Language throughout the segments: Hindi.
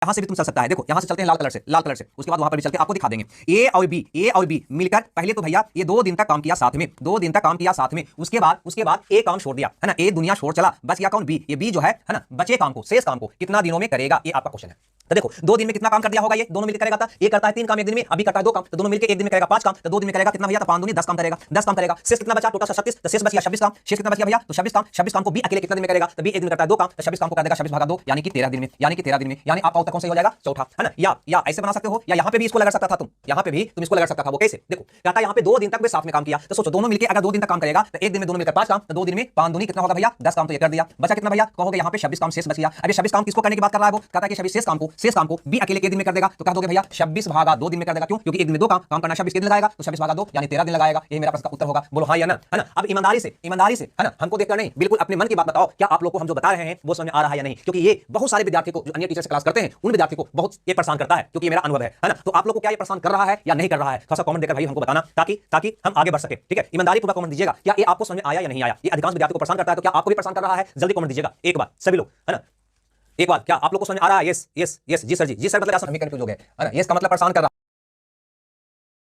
यहां से भी तुम चल सकता है, देखो यहां से चलते हैं लाल कलर से, लाल कलर से, उसके बाद वहां पर भी चल के आपको दिखा देंगे। ए और बी मिलकर पहले तो भैया ये 2 दिन तक काम किया साथ में, 2 दिन तक काम किया साथ में, उसके बाद ए काम छोड़ दिया है ना, ए दुनिया छोड़ चला, बच गया कौन, बी। ये बी जो है ना, बचे काम को, शेष काम को कितना दिनों में करेगा, ये आपका क्वेश्चन है। तो देखो 2 दिन में कितना काम कर दिया होगा, ये दोनों मिलकर करेगा था, ये करता है 3 काम एक दिन में, अभी करता है 2 काम, तो दोनों मिलकर एक दिन में करेगा 5 काम, तो 2 दिन में करेगा कितना भैया, तो 5 दूनी 10 काम करेगा, 10 काम करेगा। शेष कितना बचा, टोटल 36, तो शेष बच गया 26 काम, शेष कितना बच गया भैया, तो 26 काम को बी अकेले कितना दिन में करेगा, तो बी एक दिन में करता है 2 काम, तो 26 काम को कर देगा 26 भागा 2 यानी कि 13 दिन में, यानी कि 13 दिन में, यानी आपका उत्तर कौन सा हो जाएगा, चौथा, है ना। या ऐसे बना सकते हो, या यहां पे भी इसको लगा सकता था तुम, यहां पे भी तुम इसको लगा सकता था। वो कैसे, देखो कहता है यहां पे 2 दिन तक वे साथ में काम किया, तो सोचो दोनों मिलकर अगर 2 दिन तक काम करेगा तो एक दिन में दोनों मिलकर 5 काम, तो 2 दिन में 5 दूनी कितना होगा भैया, 10 काम, तो ये कर दिया। बचा कितना भैया, कहोगे यहां पे 26 काम शेष बच गया। अब ये 26 काम किसको करने की बात कर रहा है, वो कहता है कि 26 शेष काम को बी अकेले के दिन में कर देगा, तो कह दोगे भैया 26 भागा 2 दिन में कर देगा, क्यों, क्योंकि एक दिन में 2 काम करना 26 के दिन लगाएगा, तो 26 भागा 2 यानी 13 दिन लगाएगा। ये मेरा प्रश्न का उत्तर होगा, बोलो हां या ना, है ना। अब ईमानदारी से है ना, हमको देखकर नहीं, बिल्कुल अपने मन की बात बताओ, क्या आप लोग को हम जो बता रहे हैं वो समझ में आ रहा है या नहीं, क्योंकि ये बहुत सारे विद्यार्थी को जो अन्य टीचर से क्लास करते हैं उन विद्यार्थी को बहुत ये परेशान करता है, क्योंकि ये मेरा अनुभव है ना। तो आप लोग को क्या ये परेशान कर रहा है या नहीं कर रहा है, थोड़ा सा कमेंट देकर भाई हमको बताना, ताकि हम आगे बढ़ सके, ठीक है। ईमानदारी पूरा कमेंट दीजिएगा, क्या ये आपको समझ में आया या नहीं आया। ये अधिकांश विद्यार्थी को परेशान करता है, तो क्या आपको भी परेशान कर रहा है, जल्दी कमेंट दीजिएगा एक बार सभी लोग, है ना। एक बार क्या आप लोग को समझ में आ रहा है, यस यस यस, जी सर जी सर, मतलब सभी कंफ्यूज हो गए, है ना। यस का मतलब परेशान कर रहा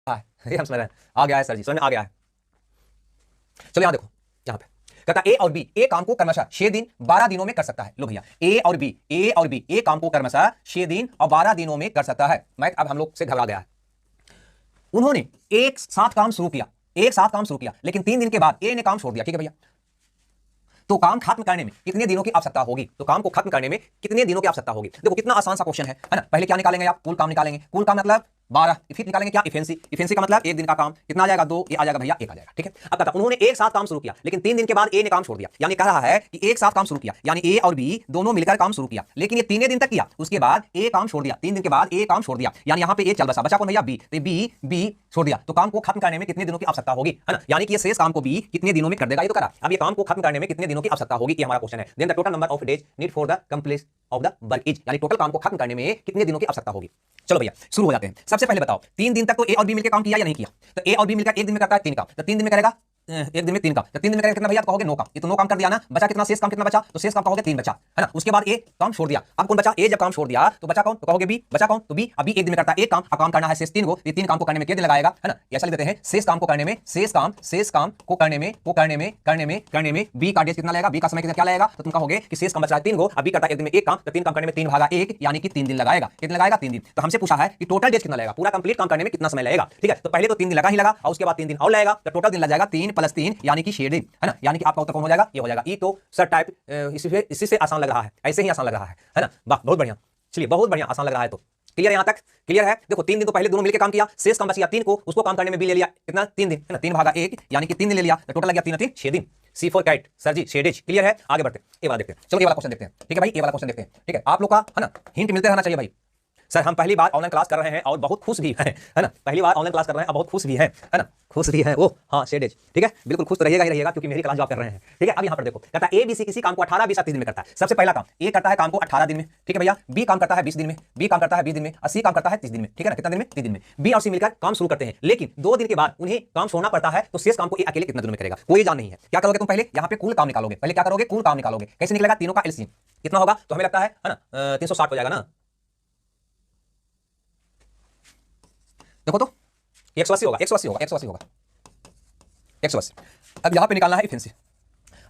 है, ये हम समझ रहे हैं, आ गया है सर जी, समझ में आ गया है। चलो यहां देखो, यहां पे कहता ए और बी ए काम को क्रमशः 6 दिन 12 दिनों में कर सकता है। लो भैया ए और बी ए काम को क्रमशः 6 दिन और 12 दिनों में कर सकता है। मैं अब हम लोग से घबरा गया है, उन्होंने एक साथ काम शुरू किया, लेकिन 3 दिन के बाद ए ने काम छोड़ दिया, ठीक है भैया। तो काम खत्म करने में कितने दिनों की आवश्यकता होगी, तो काम को खत्म करने में कितने दिनों की आवश्यकता होगी। देखो कितना आसान सा क्वेश्चन है ना। पहले क्या निकालेंगे आप, कुल काम निकालेंगे, कुल काम मतलब 12, फिर निकालेंगे क्या, इफिशिएंसी का मतलब एक दिन का काम कितना आ जाएगा, 2, ये आ जाएगा भैया 1 आ जाएगा, ठीक है। अब कहता उन्होंने एक साथ काम शुरू किया, लेकिन 3 दिन के बाद ए ने काम छोड़ दिया, यानी कह रहा है कि एक साथ काम शुरू किया, यानी ए और बी दोनों मिलकर काम शुरू किया, लेकिन ये 3 दिन तक किया, उसके बाद ए काम छोड़ दिया, 3 दिन के बाद ए काम छोड़ दिया, यानी यहाँ पे ए चल बचा कौन भैया, बी, तो बी छोड़ दिया। तो काम को खत्म करने में कितने दिनों की आवश्यकता होगी, है ना, यानी कि ये शेष काम को बी कितने दिनों में कर देगा, ये तो करा। अब ये काम को खत्म करने में कितने दिनों की आवश्यकता होगी, ये हमारा क्वेश्चन है। Then the total number of days need for the complete of the work is, यानी टोटल काम को खत्म करने में कितने दिनों की आवश्यकता होगी। चलो भैया शुरू हो जाते हैं। सबसे पहले बताओ 3 दिन तक तो ए और बी मिलकर काम किया या नहीं किया, तो ए और बी मिलकर एक दिन में करता है 3 काम, तो 3 दिन में करेगा एक दिन में 3 काम, तो 3 दिन में करेगा कितना भैया, तो कहोगे 9 काम, ये तो 9 काम कर दिया ना। बचा कितना, शेष काम कितना बचा, तो शेष काम कहोगे 3 बचा, है ना। उसके बाद ए काम छोड़ दिया, अब कौन बचा, ए जब काम छोड़ दिया तो बचा कौन, तो कहोगे बी, बचा कौन, तो बी। अभी एक दिन में करता है 1 काम, अब काम करना है शेष 3 को, ये 3 काम को करने में कितने दिन लगाएगा, है ना। ऐसा लिख देते हैं, शेष काम को करने में करने में बी का डेज कितना लगेगा, बी का समय कितना क्या लगेगा, तो तुम कहोगे कि शेष काम बचा है 3 को, अभी करता है एक दिन में 1 काम, तो 3 काम करने में 3 भागा 1 यानी कि 3 दिन लगाएगा, कितना लगाएगा 3 दिन। तो हमसे पूछा है कि टोटल डेज कितना लगेगा, पूरा कंप्लीट काम करने में कितना समय लगेगा, ठीक है। तो पहले तो 3 दिन लगा ही लगा, और उसके बाद 3 दिन और लगेगा, तो टोटल दिन लग जाएगा 3 + 3 यानी कि 6 दिन, है ना। यानी कि आपका उत्तर कौन हो जाएगा, ये हो जाएगा ई। तो सर टाइप इसी से आसान लग रहा है, ऐसे ही आसान लग रहा है ना। वाह बहुत बढ़िया, चलिए बहुत बढ़िया, आसान लग रहा है। तो क्लियर है, यहां तक क्लियर है। देखो 3 दिन तो पहले दोनों मिलकर काम किया, शेष काम बच गया 3 को, उसको काम करने में बी ले लिया कितना, 3 दिन, है ना, 3 भागा 1 यानी कि 3 दिन ले लिया, तो टोटल लग गया 3 6 दिन। C for cat sir ji, 6 days. Clear है, आगे बढ़ते हैं, ये वाला देखते हैं। चलो ये वाला क्वेश्चन देखते हैं, ठीक है भाई, ये वाला क्वेश्चन देखते हैं, ठीक है। आप लोग का है ना हिंट मिलते रहना चाहिए भाई। सर हम पहली बार ऑनलाइन क्लास कर रहे हैं और बहुत खुश भी है ना, पहली बार ऑनलाइन क्लास कर रहे हैं और बहुत खुश भी है ना, खुश भी है वो, हाँ शेडेज, ठीक है, बिल्कुल खुश तो रहिएगा ही रहिएगा, क्योंकि मेरी क्लास जो आप कर रहे हैं, ठीक है। अब यहाँ पर देखो कहता है ए बी सी किसी काम को 18 20 30 दिन में करता है। सबसे पहला काम ए करता है काम को 18 दिन में, ठीक है भैया। बी काम करता है 20 दिन में, बी काम करता है 20 दिन में, और सी काम करता है 30 दिन में, ठीक है ना, कितना दिन में, 3 दिन में। बी और सी मिलकर काम शुरू करते हैं, लेकिन 2 दिन के बाद उन्हें काम छोड़ना पड़ता है, तो शेष काम को ए अकेले कितना दिनों में करेगा, कोई जान नहीं है। क्या करोगे तुम, पहले यहाँ पे कुल काम निकालोगे, पहले क्या करोगे, कुल काम निकालोगे, कैसे निकलेगा, तीनों का एलसीएम कितना होगा, तो हमें लगता है ना 360 हो जाएगा ना। देखो तो 180 होगा, 180 होगा, 180 होगा, 180। अब यहां पे निकालना है इफिशिएंसी,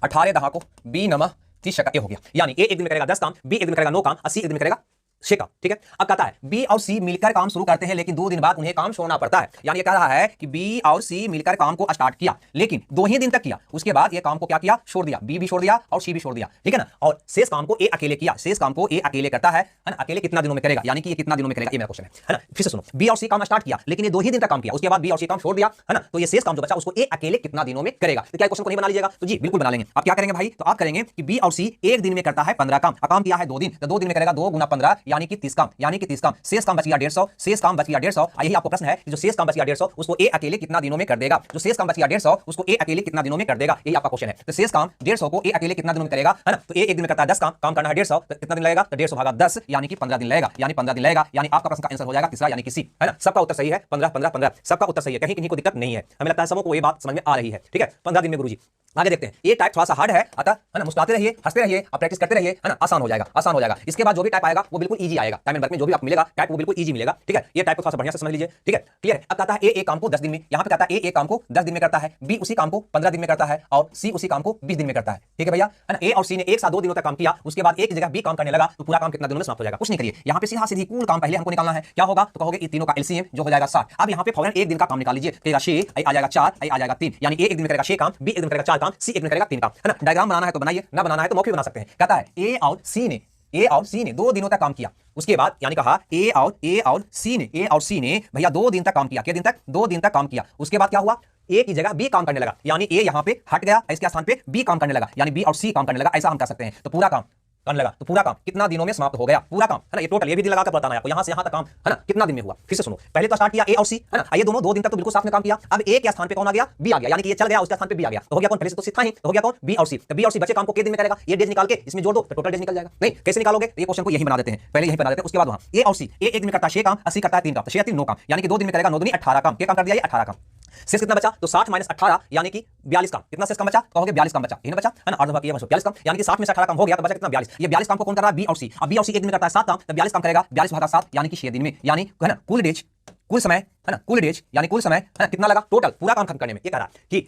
18 दहा को बी नमा 30 का, ये हो गया, यानी ए एक दिन में करेगा 10 काम, बी एक दिन में करेगा 9 काम, और सी एक दिन में करेगा 6 काम, ठीक है। अब कहता है बी और सी मिलकर काम शुरू करते हैं, लेकिन 2 दिन बाद उन्हें काम छोड़ना पड़ता है। यानी ये कह रहा है कि बी और सी मिलकर काम को स्टार्ट किया, लेकिन 2 ही दिन तक किया, उसके बाद ये काम को क्या किया, छोड़ दिया, बी भी छोड़ दिया और सी भी छोड़ दिया, ठीक है ना। और शेष काम को ए अकेले किया, शेष काम को ए अकेले करता है ना। अकेले कितना दिनों में करेगा, यानी कि ये कितना दिनों में करेगा, ये मेरा क्वेश्चन है ना। फिर से सुनो, बी और सी काम स्टार्ट किया, लेकिन ये 2 ही दिन तक काम किया, उसके बाद बी और सी काम छोड़ दिया, है ना। तो ये शेष काम जो बचा उसको ए अकेले कितना दिनों में करेगा। तो क्या क्वेश्चन को नहीं बना लीजिएगा, तो जी बिल्कुल बना लेंगे। आप क्या करेंगे भाई, तो आप करेंगे कि बी और सी एक दिन में करता है 15 काम, काम किया है 2 दिन, तो 2 दिन में करेगा 2 × 15 यानी कि 30 काम, यानी कि 30 काम। शेष काम बच गया 150, शेष काम बच गया 150। यही आपको प्रश्न है कि जो शेष काम बच गया 150 उसको ए अकेले कितना दिनों में कर देगा, जो शेष काम बच गया 150 उसको ए अकेले कितना दिनों में कर देगा, यही आपका क्वेश्चन है। तो शेष काम 150 को ए अकेले कितना दिनों में करेगा, है ना। तो ए एक दिन में करता है 10 काम, काम करना है 150, तो कितना दिन लगेगा, तो 150 भागा 10 यानी कि 15 दिन लगेगा, यानी 15 दिन लगेगा, यानी आपका प्रश्न का आंसर हो जाएगा तीसरा, यानी कि सी, है ना। सबका उत्तर सही है, 15 15 15 सबका उत्तर सही है, कहीं को दिक्कत नहीं है। हमें लगता है सबको ये बात समझ में आ रही है, ठीक है। 15 दिन में गुरुजी आगे देखते हैं, ये टाइप थोड़ा सा हार्ड है, अतः है ना मुस्कुराते रहिए, हंसते रहिए और प्रैक्टिस करते रहिए, है ना, आसान हो जाएगा, आसान हो जाएगा। इसके बाद जो भी टाइप आएगा वो बिल्कुल इजी आएगा, टाइम एंड वर्क में जो भी आपको मिलेगा टाइप वो बिल्कुल इजी मिलेगा, ठीक है। ये टाइप को थोड़ा सा बढ़िया से समझ लीजिए, ठीक है, क्लियर है। अब कहता है ए काम को 10 दिन में, यहाँ पे कहता है ए काम को 10 दिन में करता है, बी उसी काम को 15 दिन में करता है और सी उसी काम को 20 दिन में करता है, ठीक है भैया, है ना। ए और सी ने एक साथ 2 दिनों तक काम किया, उसके बाद एक जगह बी काम करने लगा, तो पूरा काम कितना दिनों में समाप्त हो जाएगा। कुछ नहीं करिए, यहाँ पे सीधा सीधी कुल काम पहले हमको निकालना है, क्या होगा तो कहोगे इन तीनों का एलसीएम जो हो जाएगा 60। अब यहाँ पे फौरन एक दिन का काम निकाल लीजिए, कहेगा 6 आ जाएगा 4 आ जाएगा 3, यानी ए एक दिन में करेगा 6 काम, बी एक दिन में करेगा 4 काम, सी एक दिन में करेगा 3 काम, है ना। डायग्राम बनाना है तो बनाइए, ना बनाना है तो मौखिक बना सकते हैं। कहता है ए और सी ने 2 दिनों तक काम किया, उसके बाद यानी कहा ए और सी ने भैया 2 दिन तक काम किया, कितने दिन तक 2 दिन तक काम किया। उसके बाद क्या हुआ, ए की जगह बी काम करने लगा, यानी ए यहां पे हट गया, इसके स्थान पे बी काम करने लगा, यानी बी और सी काम करने लगा, ऐसा हम कह सकते हैं। तो पूरा काम करने लगा, तो पूरा काम कितना दिनों में समाप्त हो गया, पूरा काम, है ना। ये टोटल ये भी दिन लगाकर बताना है आपको, यहां से यहां तक काम, है ना, कितना दिन में हुआ। फिर से सुनो, पहले तो स्टार्ट किया ए और सी, है ना, ये दोनों 2 दिन तक तो बिल्कुल साथ में काम किया। अब ए के स्थान पे कौन आ गया, बी आ गया, यानी कि ये चल गया, उसके स्थान पे बी आ गया, तो हो गया कौन, पहले से तो सीखा ही, तो हो गया कौन, बी और सी। तो बी और सी बचे काम को कितने दिन में करेगा, ये डेज निकाल के इसमें जोड़ दो तो टोटल डेज निकल जाएगा। नहीं कैसे निकालोगे, ये क्वेश्चन को यही बना देते हैं, पहले यही बना देते हैं। उसके बाद वहां ए और सी, ए एक दिन में करता है 6 काम, 80 करता है 3 काम, तो 6 3 9 काम, यानी कि 2 दिन में करेगा 9 दूनी 18 काम, क्या काम कर दिया ये 18 काम। शेष कितना बचा, तो 60 - 18 यानी कि 42 काम, कितना शेष काम बचा, कहोगे 42 काम बचा, इन्हें बचा, है ना, अर्ध किया 42 काम, यानी कि 60 में से 18 काम हो गया तो बचा कितना 42। ये 42 काम को कौन कर रहा है, बी और सी। अब बी और सी एक दिन में करता है 7 काम, तो 42 काम करेगा, 42 भागा 7 यानी कि 6 दिन में, यानी है ना कुल डेज, कुल समय, है ना, कुल डेज यानी कुल समय, है ना, कितना लगा टोटल पूरा काम खत्म करने में। ये कह रहा है कि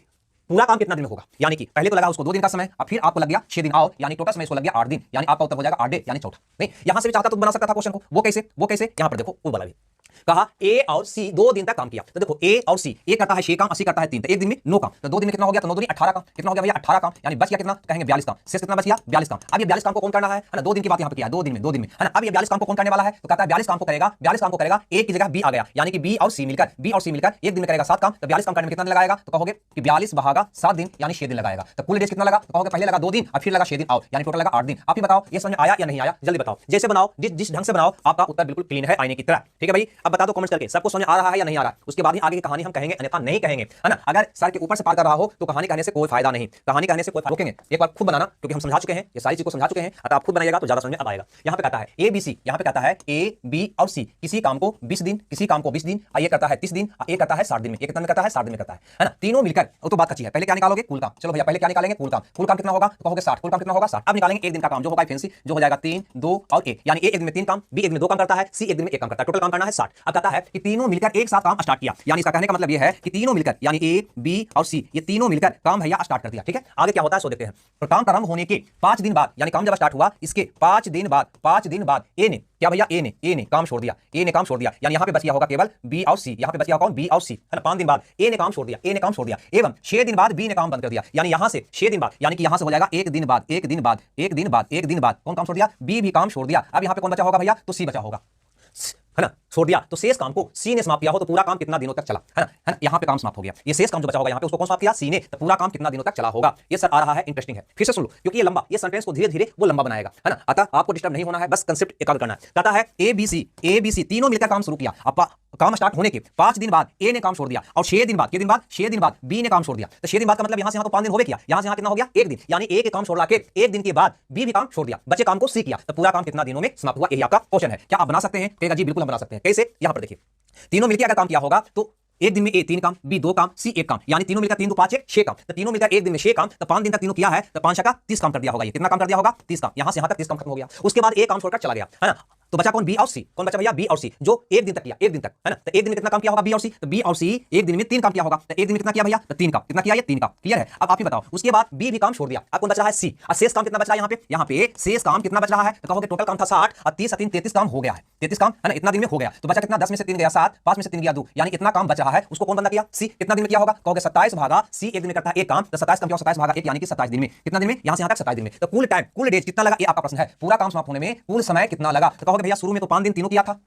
पूरा काम कितना दिन में होगा, यानी कि पहले तो लगा उसको 2 दिन का समय, अब फिर आपको लग गया 6 दिन, आओ यानी टोटल समय इसको लग गया 8 दिन, यानी आपका उत्तर हो जाएगा 8 डे यानी चौथा। नहीं यहां से भी चाहता तो बना सकता था क्वेश्चन को, वो कैसे यहां पर देखो वो वाला भी कहा ए और सी 2 दिन तक काम किया, तो देखो ए और सी, ए करता है 6 काम, 80 करता है 3, तो एक दिन में 9 काम, तो 2 दिन में कितना हो गया, तो 9 दूनी 18 काम, कितना हो गया भैया 18 काम, यानी बच गया कितना, कहेंगे 42 काम, शेष कितना बच गया 42 काम। अब ये 42 काम को कौन करना है ना, 2 दिन की बात यहां पे किया, 2 दिन में, है ना। अब ये 42 काम को कौन करने वाला है, तो कहता है 42 काम को करेगा, 42 काम को करेगा, एक की जगह बी आ गया, यानी कि बी और सी मिलकर एक दिन में करेगा 7 काम, तो 42 काम करने में कितना दिन लगाएगा, तो कहोगे कि 42 भागा 7 दिन यानी 6 दिन लगाएगा। तो कुल डेज कितना लगा, तो कहोगे पहले लगा 2 दिन और फिर लगा 6 दिन, आओ यानी टोटल लगा 8 दिन। आप ही बताओ ये समझ में आया या नहीं आया, जल्दी बताओ, जैसे बनाओ जिस ढंग से बनाओ आपका उत्तर बिल्कुल क्लीन है आईने की तरह, ठीक है भाई। अब बता दो कमेंट करके सबको समझ आ रहा है या नहीं आ रहा है, उसके बाद ही आगे की कहानी हम कहेंगे, अन्यथा नहीं कहेंगे, है ना। अगर सर के ऊपर से पार कर रहा हो तो कहानी कहने से कोई फायदा नहीं, कहानी कहने से कोई रोकेंगे, एक बार खुद बनाना, क्योंकि हम समझा चुके हैं, ये सारी चीज को समझा चुके हैं, अतः आप खुद बनाइएगा तो ज्यादा समझ में अब आएगा। यहाँ पे कहता है ए बी सी, यहाँ पे कहता है ए बी और सी किसी काम को 20 दिन, किसी काम को 20 दिन, ये करता है 30 दिन, ये करता है 60 दिन में, ये कितना में करता है 60 दिन में करता है ना। तीनों मिलकर वो तो बात अच्छी है, पहले क्या निकालोगे कुल काम, चलो भैया पहले क्या निकालेंगे कुल काम कितना होगा, तो कहोगे 60, कुल काम कितना होगा 60। अब निकालेंगे एक दिन का काम जो होगा फैंसी, जो हो जाएगा 3 2 और 1, यानी ए एक दिन में 3 काम, बी एक दिन में 2 काम करता है, सी एक दिन में 1 काम करता है, टोटल काम करना है 60। अब कहता है कि तीनों मिलकर एक साथ काम स्टार्ट किया, यानी इसका कहने का मतलब यह है कि तीनों मिलकर यानी ए बी और सी ये तीनों मिलकर काम भैया स्टार्ट कर दिया, ठीक है। आगे क्या होता है सो देखते हैं। तो काम प्रारंभ होने के 5 दिन बाद, यानी काम जब स्टार्ट हुआ इसके 5 दिन बाद ए ने क्या भैया, ए ने काम छोड़ दिया, यानी यहां पे बच गया होगा केवल बी और सी, यहां पे बच गया कौन, बी और सी, है ना। 5 दिन बाद ए ने काम छोड़ दिया, एवं 6 दिन बाद बी ने काम बंद कर दिया, यानी यहां से 6 दिन बाद, यानी कि यहां से हो जाएगा एक दिन बाद कौन काम छोड़ दिया, बी भी काम छोड़ दिया। अब यहां पे कौन बचा होगा भैया, तो सी बचा होगा, है ना, छोड़ दिया। तो शेष काम को सी ने समाप्त किया हो तो पूरा काम कितना दिनों तक चला, है ना, यहाँ पे काम समाप्त हो गया। ये शेष काम जो बचा होगा यहाँ पे उसको कौन समाप्त किया, सी ने, तो पूरा काम कितना दिनों तक चला होगा। ये सर आ रहा है, इंटरेस्टिंग है, फिर से सुन लो, क्योंकि ये लंबा, ये सेंटेंस को धीरे धीरे वो लंबा बनाएगा, है ना। अतः आपको डिस्टर्ब नहीं होना है, बस कंसेप्ट एकाग्र करना है। कहता है ए बी सी तीनों मिलकर काम शुरू किया, अब काम स्टार्ट होने के 5 दिन बाद ए ने काम छोड़ दिया, और 6 दिन बाद बी ने काम छोड़ दिया। तो 6 दिन बाद का मतलब यहां से यहां तो 5 दिन हो गया, यहां से यहां कितना हो गया, 1 दिन, यानी ए के काम छोड़ के 1 दिन के बाद बी भी काम छोड़ दिया, बचे काम को सी किया, तो पूरा काम कितना दिनों में समाप्त हुआ, यही आपका क्वेश्चन है। क्या आप बना सकते हैं, कहेगा जी बिल्कुल हम बना सकते हैं। कैसे, यहां पर देखिए, तीनों मिलकर अगर काम किया होगा तो एक दिन में ए 3 काम, बी 2 काम, सी 1 काम, यानी तीनों मिलकर 3 2 5 6 काम, तो तीनों मिलकर एक दिन में 6 काम, तो 5 दिन तक तीनों किया है, तो 5 का 30 काम कर दिया होगा। ये कितना काम कर दिया होगा, 30 काम, यहां से यहां तक 30 काम खत्म हो गया। उसके बाद एक काम छोड़कर चला गया, है ना। तो बचा कौन, बी और सी, कौन बचा भैया, बी और सी, जो एक दिन तक किया, एक दिन तक, है ना। तो एक दिन में कितना काम किया होगा बी और सी, तो बी और सी एक दिन में 3 काम किया होगा, तो एक दिन में कितना किया भैया, तो 3 काम, कितना किया, ये 3 काम, क्लियर है। अब आप ही बताओ, उसके बाद बी भी काम छोड़ दिया, अब कौन बच रहा है, सी, और शेष काम कितना बच रहा है, यहाँ पे शेष काम कितना बच रहा है, तो कहोगे टोटल काम था 60 और 30 3 33 काम हो गया है, 33 काम, है ना, इतना दिन में हो गया। तो बचा कितना, 10 में से 3 गया 7, 5 में से 3 गया 2, यानी इतना काम बच रहा है, उसको कौन बंदा किया, सी, कितना दिन में किया होगा, कहोगे 27 भागा सी, एक दिन में करता है 1 काम, तो 27 काम किया, 27 भागा 1 यानी कि 27 दिन में, कितना दिन में, यहां से यहां तक 27 दिन में। तो कुल टाइम, कुल डेज कितना लगा, ये आपका प्रश्न है। पूरा काम समाप्त होने में कुल समय कितना लगा, तो कहोगे भैया शुरू में तो 5 दिन तीनों किया था,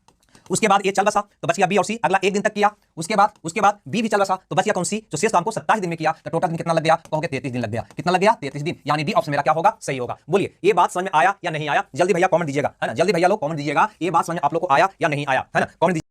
उसके बाद ये चल बसा तो बच गया बी और सी, अगला 1 दिन तक किया, उसके बाद बी भी चल बसा तो बच गया कौन, सी, जो शेष काम को 27 दिन में किया, तो टोटल दिन कितना लग गया, कहोगे 33 दिन लग गया, कितना लग गया, 33 दिन, यानी डी ऑप्शन मेरा क्या होगा, सही होगा। बोलिए ये बात समझ में आया या नहीं आया, जल्दी भैया कमेंट दीजिएगा, है ना, जल्दी भैया लोग कमेंट दीजिएगा, ये बात समझ में आप लोग को आया या नहीं आया, है ना, कमेंट।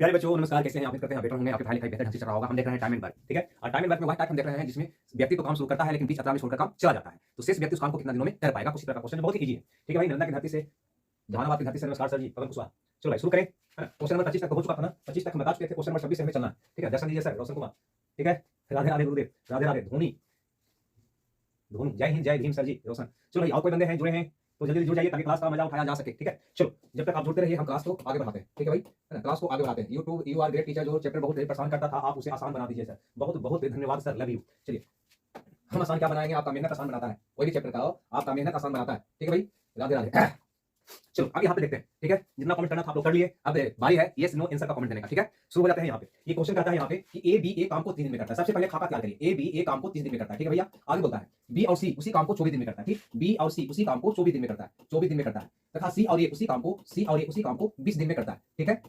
प्यारे बच्चों नमस्कार, कैसे हैं आप? करते हैं बेटर होंगे, आपके पढ़ाई लिखाई बेहतर ढंग से चल रहा होगा। हम देख रहे हैं टाइम एंड वर्क, ठीक है। और टाइम एंड वर्क में वह टाइप हम देख रहे हैं जिसमें व्यक्ति तो काम शुरू करता है लेकिन बीच अतरा में छोड़कर काम चला जाता है। तो शेष व्यक्ति उस काम को कितना दिनों में कर पाएगा? कुछ तरह का क्वेश्चन बहुत ही इजी है, ठीक है भाई। नंदा की धरती से, जहानाबाद की धरती से नमस्कार सर जी, पवन कुशवाहा। चलो भाई शुरू करें। क्वेश्चन नंबर 25 तक हो चुका था ना, 25 तक हम बता चुके थे। क्वेश्चन नंबर 26 से हमें चलना है, ठीक है। दर्शन दीजिए सर, रोशन कुमार, ठीक है। राधे राधे गुरुदेव, राधे राधे धोनी, धोनी, जय हिंद जय भीम सर जी, रोशन। चलो भाई और कोई बंदे हैं जुड़े हैं तो जल्दी जुड़ जाइए ताकि क्लास का मजा उठाया जा सके, ठीक है। चलो जब तक आप जुड़ते रहिए हम क्लास को आगे बढ़ाते हैं, ठीक है भाई, है ना। क्लास को आगे बढ़ाते हैं। YouTube you are great teacher जो चैप्टर बहुत परेशान करता था, आप उसे आसान बना दीजिए सर। बहुत बहुत धन्यवाद सर, लव यू। चलिए हम आसान क्या बनाएंगे, आपका मेहनत आसान बनाता है। कोई भी चैप्टर का हो आपका मेहनत आसान बनाता है, ठीक है भाई। राधे राधे। चलो आगे यहाँ पे देखते हैं, ठीक है। जितना कमेंट करना था आप लोग कर लिए। अब बारी है यस नो आंसर का कमेंट देने का, ठीक है। शुरू हो जाते हैं यहाँ पे। ये क्वेश्चन कहता है यहाँ पे कि ए बी ए काम को 3 दिन में करता है। सबसे पहले खाका तैयार करिए। ए बी ए काम को 3 दिन में करता है, ठीक है भैया। आगे बोलता है बी और सी उसी काम को 24 दिन में करता है, ठीक। बी और सी उसी काम को 24 दिन में करता है, 24 दिन में करता है। तथा सी और ये उसी काम को 20 दिन में करता है, ठीक है।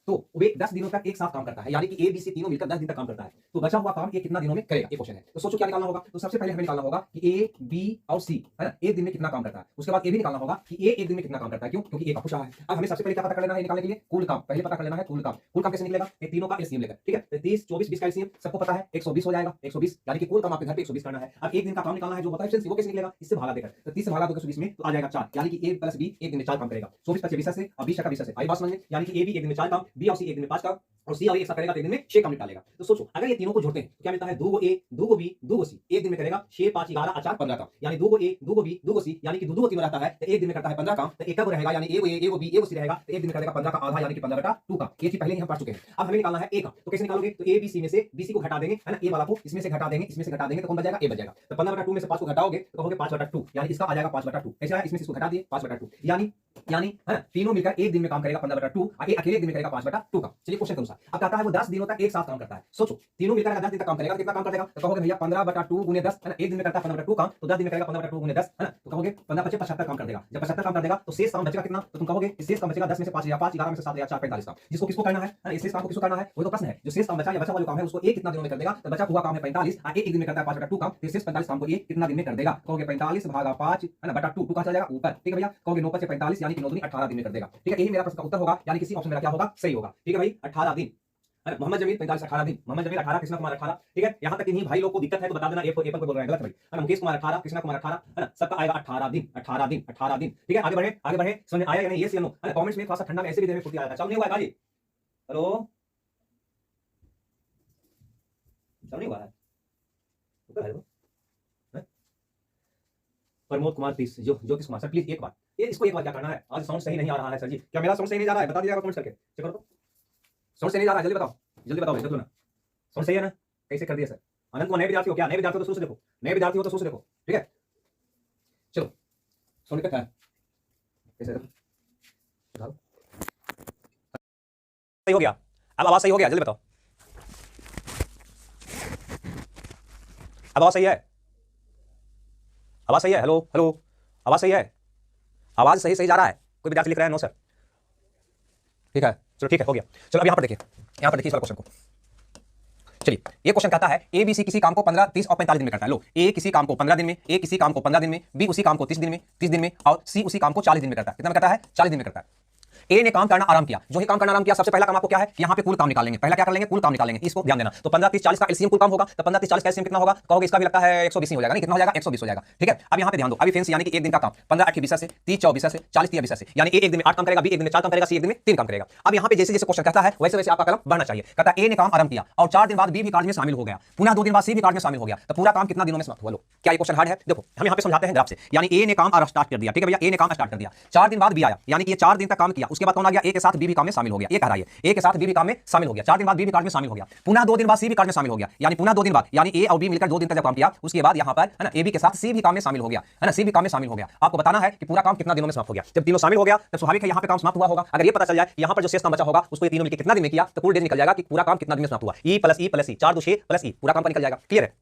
तो वे 10 दिनों तक एक साथ काम करता है, यानी कि ए बी सी तीनों मिलकर 10 दिन तक काम करता है। तो बचा हुआ काम ये कितना दिनों में करेगा, ये क्वेश्चन है। तो सोचो क्या निकालना होगा। तो सबसे पहले हमें निकालना होगा कि ए बी और सी, है ना, एक दिन में कितना काम करता है। उसके बाद ये भी निकालना होगा कि ए एक दिन में कितना काम करता है। क्यों? क्योंकि ए का पूछा है। अब हमें सबसे पहले क्या पता कर लेना है निकालने के लिए? कुल काम। पहले पता कर लेना है कुल काम। कुल काम कैसे निकलेगा? ये तीनों का एलसीएम लेकर, ठीक है। 30 24 20 का एलसीएम सबको पता है, 120 हो जाएगा। 120 यानी कि कुल काम आपके घर पे 120 करना है। अब एक दिन का काम निकालना है जो होता है एफिशिएंसी, वो कैसे निकलेगा? इससे भागा देकर। तो 30 से भागा दोगे 120 में तो आ जाएगा 4, यानी कि ए प्लस बी एक दिन में 4 काम करेगा। 24 25 20 से, अब 20 का 20 से आई बात समझ में। यानी कि ए बी एक दिन में 4 काम, बी और सी एक दिन में 5 काम और सी और ए एक साथ करेगा तो एक दिन में 6 काम निकालेगा। तो सोचो अगर ये तीनों को जोड़ते हैं तो क्या मिलता है? 2 गो ए 2 गो बी 2 गो सी एक दिन में करेगा 6 5 11 और 4 15 काम, यानी 2 गो ए 2 गो बी 2 गो सी, यानी कि 2 2 तीनों रहता है तो एक दिन में करता है 15 काम। तो एक कब रहेगा? यानी ए गो ए ए गो बी ए गो सी रहेगा तो एक दिन में करेगा 15 का आधा, यानी कि 15/2 काम। ये चीज पहले ही हम पढ़ चुके हैं। अब हमें निकालना है ए का। तो कैसे निकालोगे? तो ए बी सी में से बी सी को घटा देंगे, है ना, ए वाला को इसमें से घटा देंगे, इसमें से घटा देंगे तो कौन बचेगा? ए बचेगा। तो 15/2 में से 5 को घटाओगे तो कहोगे 5/2, यानी इसका आ जाएगा 5/2। कैसे आया? इसमें से इसको घटा दिए 5/2, यानी है ना, तीनों मिलकर एक दिन में काम करेगा 15/2 और अकेले एक दिन में करेगा 5/2 काम। चलिए क्वेश्चन के अनुसार अब कहता है वो 10 दिनों तक एक साथ काम करता है। सोचो तीनों मिलकर अगर 10 दिन तक काम करेगा तो कितना काम कर देगा? तो कहोगे भैया 15/2 गुने 10, है ना, एक दिन में करता है 15/2 काम तो 10 दिन में करेगा 15/2 गुने 10, है ना। तो कहोगे 15 25 75 काम कर देगा। जब 75 काम कर देगा तो शेष काम बचेगा कितना? तो तुम कहोगे शेष काम बचेगा 10 में से 5 या 5 11 में से 7 या 4 45 काम। जिसको किसको करना है ना, इस शेष काम को किसको करना है? वो तो प्रश्न है। जो शेष काम बचा या बचा हुआ जो काम है उसको एक कितना दिनों में कर देगा? तो बचा हुआ काम है 45 और एक दिन में करता है 5/2 काम, तो शेष 45 काम को एक कितना दिन में कर देगा? कहोगे 45 भागा 5, है ना, बटा 2 कहां चला जाएगा? ऊपर, ठीक है भैया। कहोगे 9 5 45 यानी कि 9 दूनी 18 दिन में कर देगा, ठीक है। यही मेरा प्रश्न का उत्तर होगा, यानी किसी ऑप्शन मेरा क्या होगा? सही होगा, ठीक है भाई। 18 दिन, है ना। मोहम्मद जमील 45 18 दिन, मोहम्मद जमील 18, कृष्णा कुमार 18, ठीक है। यहां तक कि नहीं भाई लोग को दिक्कत है तो बता देना एप्पल को बोल रहे हैं गलत भाई, है ना। मुकेश कुमार 18, कृष्णा कुमार 18, है ना, सबका आएगा 18 दिन 18 दिन 18 दिन, ठीक है। आगे बढ़े आगे बढ़े, समझ में आया या नहीं? ये सी नो, है ना। कमेंट्स में थोड़ा सा ठंडा में ऐसे भी देने फुर्ती आया था। चल नहीं हुआ है गाजी? हेलो चल नहीं हुआ है? ऊपर है वो, प्रमोद कुमार प्लीज, ज्योतिष कुमार सर प्लीज एक बार ये इसको एक बार क्या करना है? आज साउंड सही नहीं आ रहा है सर जी। क्या मेरा साउंड सही नहीं जा रहा है? बता दीजिएगा कमेंट करके, चेक करो तो। साउंड सही नहीं जा रहा है, जल्दी बताओ जल्दी बताओ, जल्दी ना। साउंड सही है ना? कैसे कर दिया सर? अनंत को नए विद्यार्थी हो क्या? नए विद्यार्थी हो तो शुरू से देखो, नए विद्यार्थी हो तो शुरू से देखो, ठीक है। चलो साउंड दिक्कत है कैसे देखो, सही हो गया? अब आवाज सही हो गया? जल्दी बताओ, अब आवाज सही है? आवाज सही है? हेलो हेलो, आवाज सही है? आवाज सही सही जा रहा है? कोई विद्यार्थी लिख रहा है नो सर? ठीक है चलो, ठीक है हो गया। चलो अब यहां पर देखिए, यहां पर देखिए इस वाले क्वेश्चन को। चलिए ये क्वेश्चन कहता है ए बी सी किसी काम को 15 30 और 45 दिन में करता है। लो, ए किसी काम को 15 दिन में, ए किसी काम को 15 दिन में, बी उसी काम को 30 दिन में और सी उसी काम को 40 दिन में करता है। कितना में करता है? 40 दिन में करता है। ए ने काम करना आराम किया। जो ही काम करना आराम किया, सबसे पहला काम आपको क्या है? यहाँ पे कुल काम निकालेंगे। पहला क्या कर लेंगे? कुल काम निकालेंगे। इसको ध्यान देना। तो 15 30 40 का एलसीएम कुल काम होगा। तो 15 30 40 का एलसीएम कितना होगा? कहोगे इसका भी लगता है 120 हो जाएगा। नहीं, कितना हो जाएगा? 120 हो जाएगा, ठीक है। अब यहाँ पे ध्यान दो, अभी फैंसी यानी कि एक दिन का काम 15 8 20 से, 30 24 से, 40 30 20 से, यानी ए एक दिन में 8 काम करेगा, बी एक दिन में 4 काम करेगा, सी एक दिन में 3 काम करेगा। अब यहाँ पे जैसे जैसे क्वेश्चन कहता है वैसे वैसे आपका कलम बढ़ना चाहिए। कहता है ए ने काम आरंभ किया और 4 दिन बाद बी भी कार्य में शामिल हो गया, पुनः 2 दिन बाद सी भी कार्य में शामिल हो गया, तो पूरा काम कितना दिनों में समाप्त हुआ? लो, क्या ये क्वेश्चन हार्ड है? देखो हम यहाँ पे समझाते हैं ग्राफ से। यानी ए ने काम स्टार्ट कर दिया, ठीक है भैया। ए ने काम स्टार्ट कर दिया, 4 दिन बाद बी आया, यानी कि ये 4 दिन तक काम किया। उसके बाद कौन आ गया? ए के साथ बी भी काम में शामिल हो गया। ये कह रहा है ए के साथ बी भी काम में शामिल हो गया। 4 दिन बाद बी भी कार्य में शामिल हो गया, पुनः 2 दिन बाद सी भी कार्य में शामिल हो गया, यानी पुनः 2 दिन बाद, यानी ए और बी मिलकर 2 दिन तक जब काम किया उसके बाद यहाँ पर, है ना, ए बी के साथ सी भी काम में शामिल हो गया, है ना, सी भी काम में शामिल हो गया। आपको बताना है कि पूरा काम कितना दिनों में समाप्त हो गया। जब तीनों शामिल हो गया तब स्वाभाविक है यहाँ पे काम समाप्त हुआ होगा। अगर ये पता चल जाए यहाँ पर जो शेष काम बचा होगा उसको ये तीनों मिलकर कितना दिन में किया तो कुल डेज निकल जाएगा कि पूरा काम कितना दिन में समाप्त हुआ। ई प्लस ई 4 2 6 प्लस ई, पूरा काम का निकल जाएगा। क्लियर है?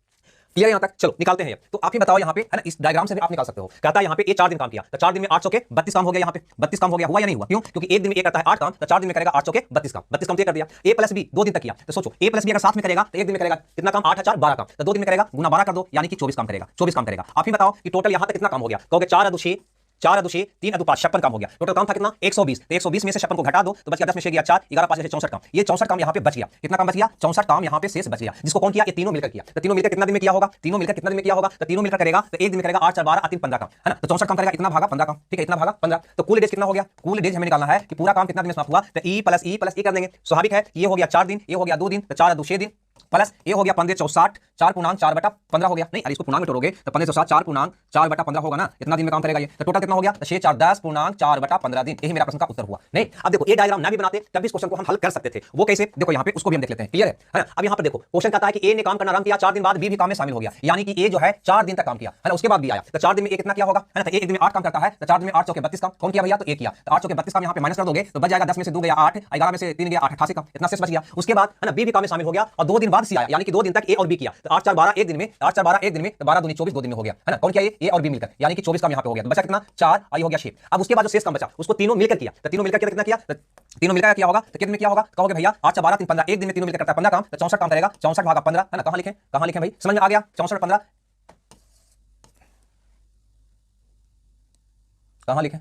क्लियर यहाँ तक? चलो निकालते हैं। तो आप ही बताओ यहाँ पे, है ना, इस डायग्राम से भी आप निकाल सकते हो। कहता है यहाँ पे ये 4 दिन काम किया तो 4 दिन में 800 के 32 काम हो गया। यहाँ पे 32 काम हो गया, हुआ या नहीं हुआ? क्यों? क्योंकि एक दिन में एक करता है 8 काम तो 4 दिन में करेगा 800 के 32 काम। 32 काम तो कर दिया। ए प्लस बी 2 दिन तक किया तो सोचो ए प्लस बी अगर साथ में करेगा तो एक दिन में करेगा कितना काम? 8 4 12 काम, तो 2 दिन में करेगा गुना 12 कर दो, यानी कि 24 काम करेगा। 24 काम करेगा। आप ही बताओ कि टोटल यहाँ तक कितना काम हो गया? कहोगे 4 2 6 4 अदु 6 3 अदु 5 56 काम हो गया। टोटल काम था कितना 120, तो 120 में से 56 को घटा दो तो बच गया 10 में से गया 4 11 5 64 काम। ये 64 काम यहां पे बच गया। कितना काम बच गया 64 काम यहां पे शेष बच गया, जिसको कौन किया ये तीनों मिलकर किया। तो तीनों मिलकर कितना दिन में किया होगा, तीनों मिलकर कितना दिन में किया होगा, तो तीनों मिलकर करेगा तो एक दिन में करेगा 8 4 12 3 15 काम, है ना। तो 64 काम करेगा इतना भागा 15 काम, ठीक है, इतना भागा 15। तो कुल डेज कितना हो गया, कुल डेज हमें निकालना है कि पूरा काम कितना दिन में समाप्त हुआ। तो ई प्लस ई कर देंगे, स्वाभाविक है। ये हो गया 4 दिन, ये हो गया 2 दिन, तो 4 अदु 6 दिन प्लस ये हो गया 15 64 4 पूर्णांक 4 बटा 15 हो गया। नहीं अरे इसको पूर्णांक में तोड़ोगे तो 15 64 4 पूर्णांक 4 बटा 15 होगा ना, इतना दिन में काम करेगा ये। तो टोटल कितना हो गया, 6 4 10 पूर्णांक 4 बटा 15 दिन। यही मेरा प्रश्न का उत्तर हुआ। नहीं अब देखो ये डायग्राम ना भी बनाते तब भी इस क्वेश्चन को हम हल कर सकते थे। वो कैसे, देखो यहाँ पे उसको भी हम देख लेते हैं, क्लियर है ना। अब यहाँ पे देखो क्वेश्चन कहता है कि ए ने काम करना आरंभ किया, 4 दिन बाद बी भी काम में शामिल हो गया, यानी कि ए जो है 4 दिन तक काम किया, है ना। उसके बाद बी आया तो 4 दिन में ए कितना किया होगा, है ना। तो एक दिन में 8 काम करता है, तो 4 दिन में 8 चौके 32 काम कौन किया भैया, तो ए किया। तो 8 चौके 32 काम यहाँ पे माइनस कर दोगे तो बच जाएगा 10 में से 2 गया 8, 11 में से 3 गया 8 88 काम, इतना शेष बच गया। उसके बाद है ना बी भी काम में शामिल हो गया और 2 दिन बाद सी आया, यानी कि 2 दिन तक ए और बी किया। तो 8 4 12 एक दिन में, 8 4 12 एक दिन में, तो 12 दूनी 24 2 दिन में हो गया, है ना। कौन किया ये ए और बी मिलकर, यानी कि 24 काम यहाँ पे हो गया। तो बचा कितना 4 आई हो गया 6। अब उसके बाद जो शेष काम बचा उसको तीनों मिलकर किया, तो तीनों मिलकर कितना किया, तीनों मिलकर क्या होगा, तो कितने में क्या होगा, कहोगे भैया 8 4 12 3 15 एक दिन में तीनों मिलकर करता है 15 काम, तो 64 काम करेगा, 64 भागा 15, है ना। कहां लिखें भाई, समझ में आ गया 64 15 कहां लिखें,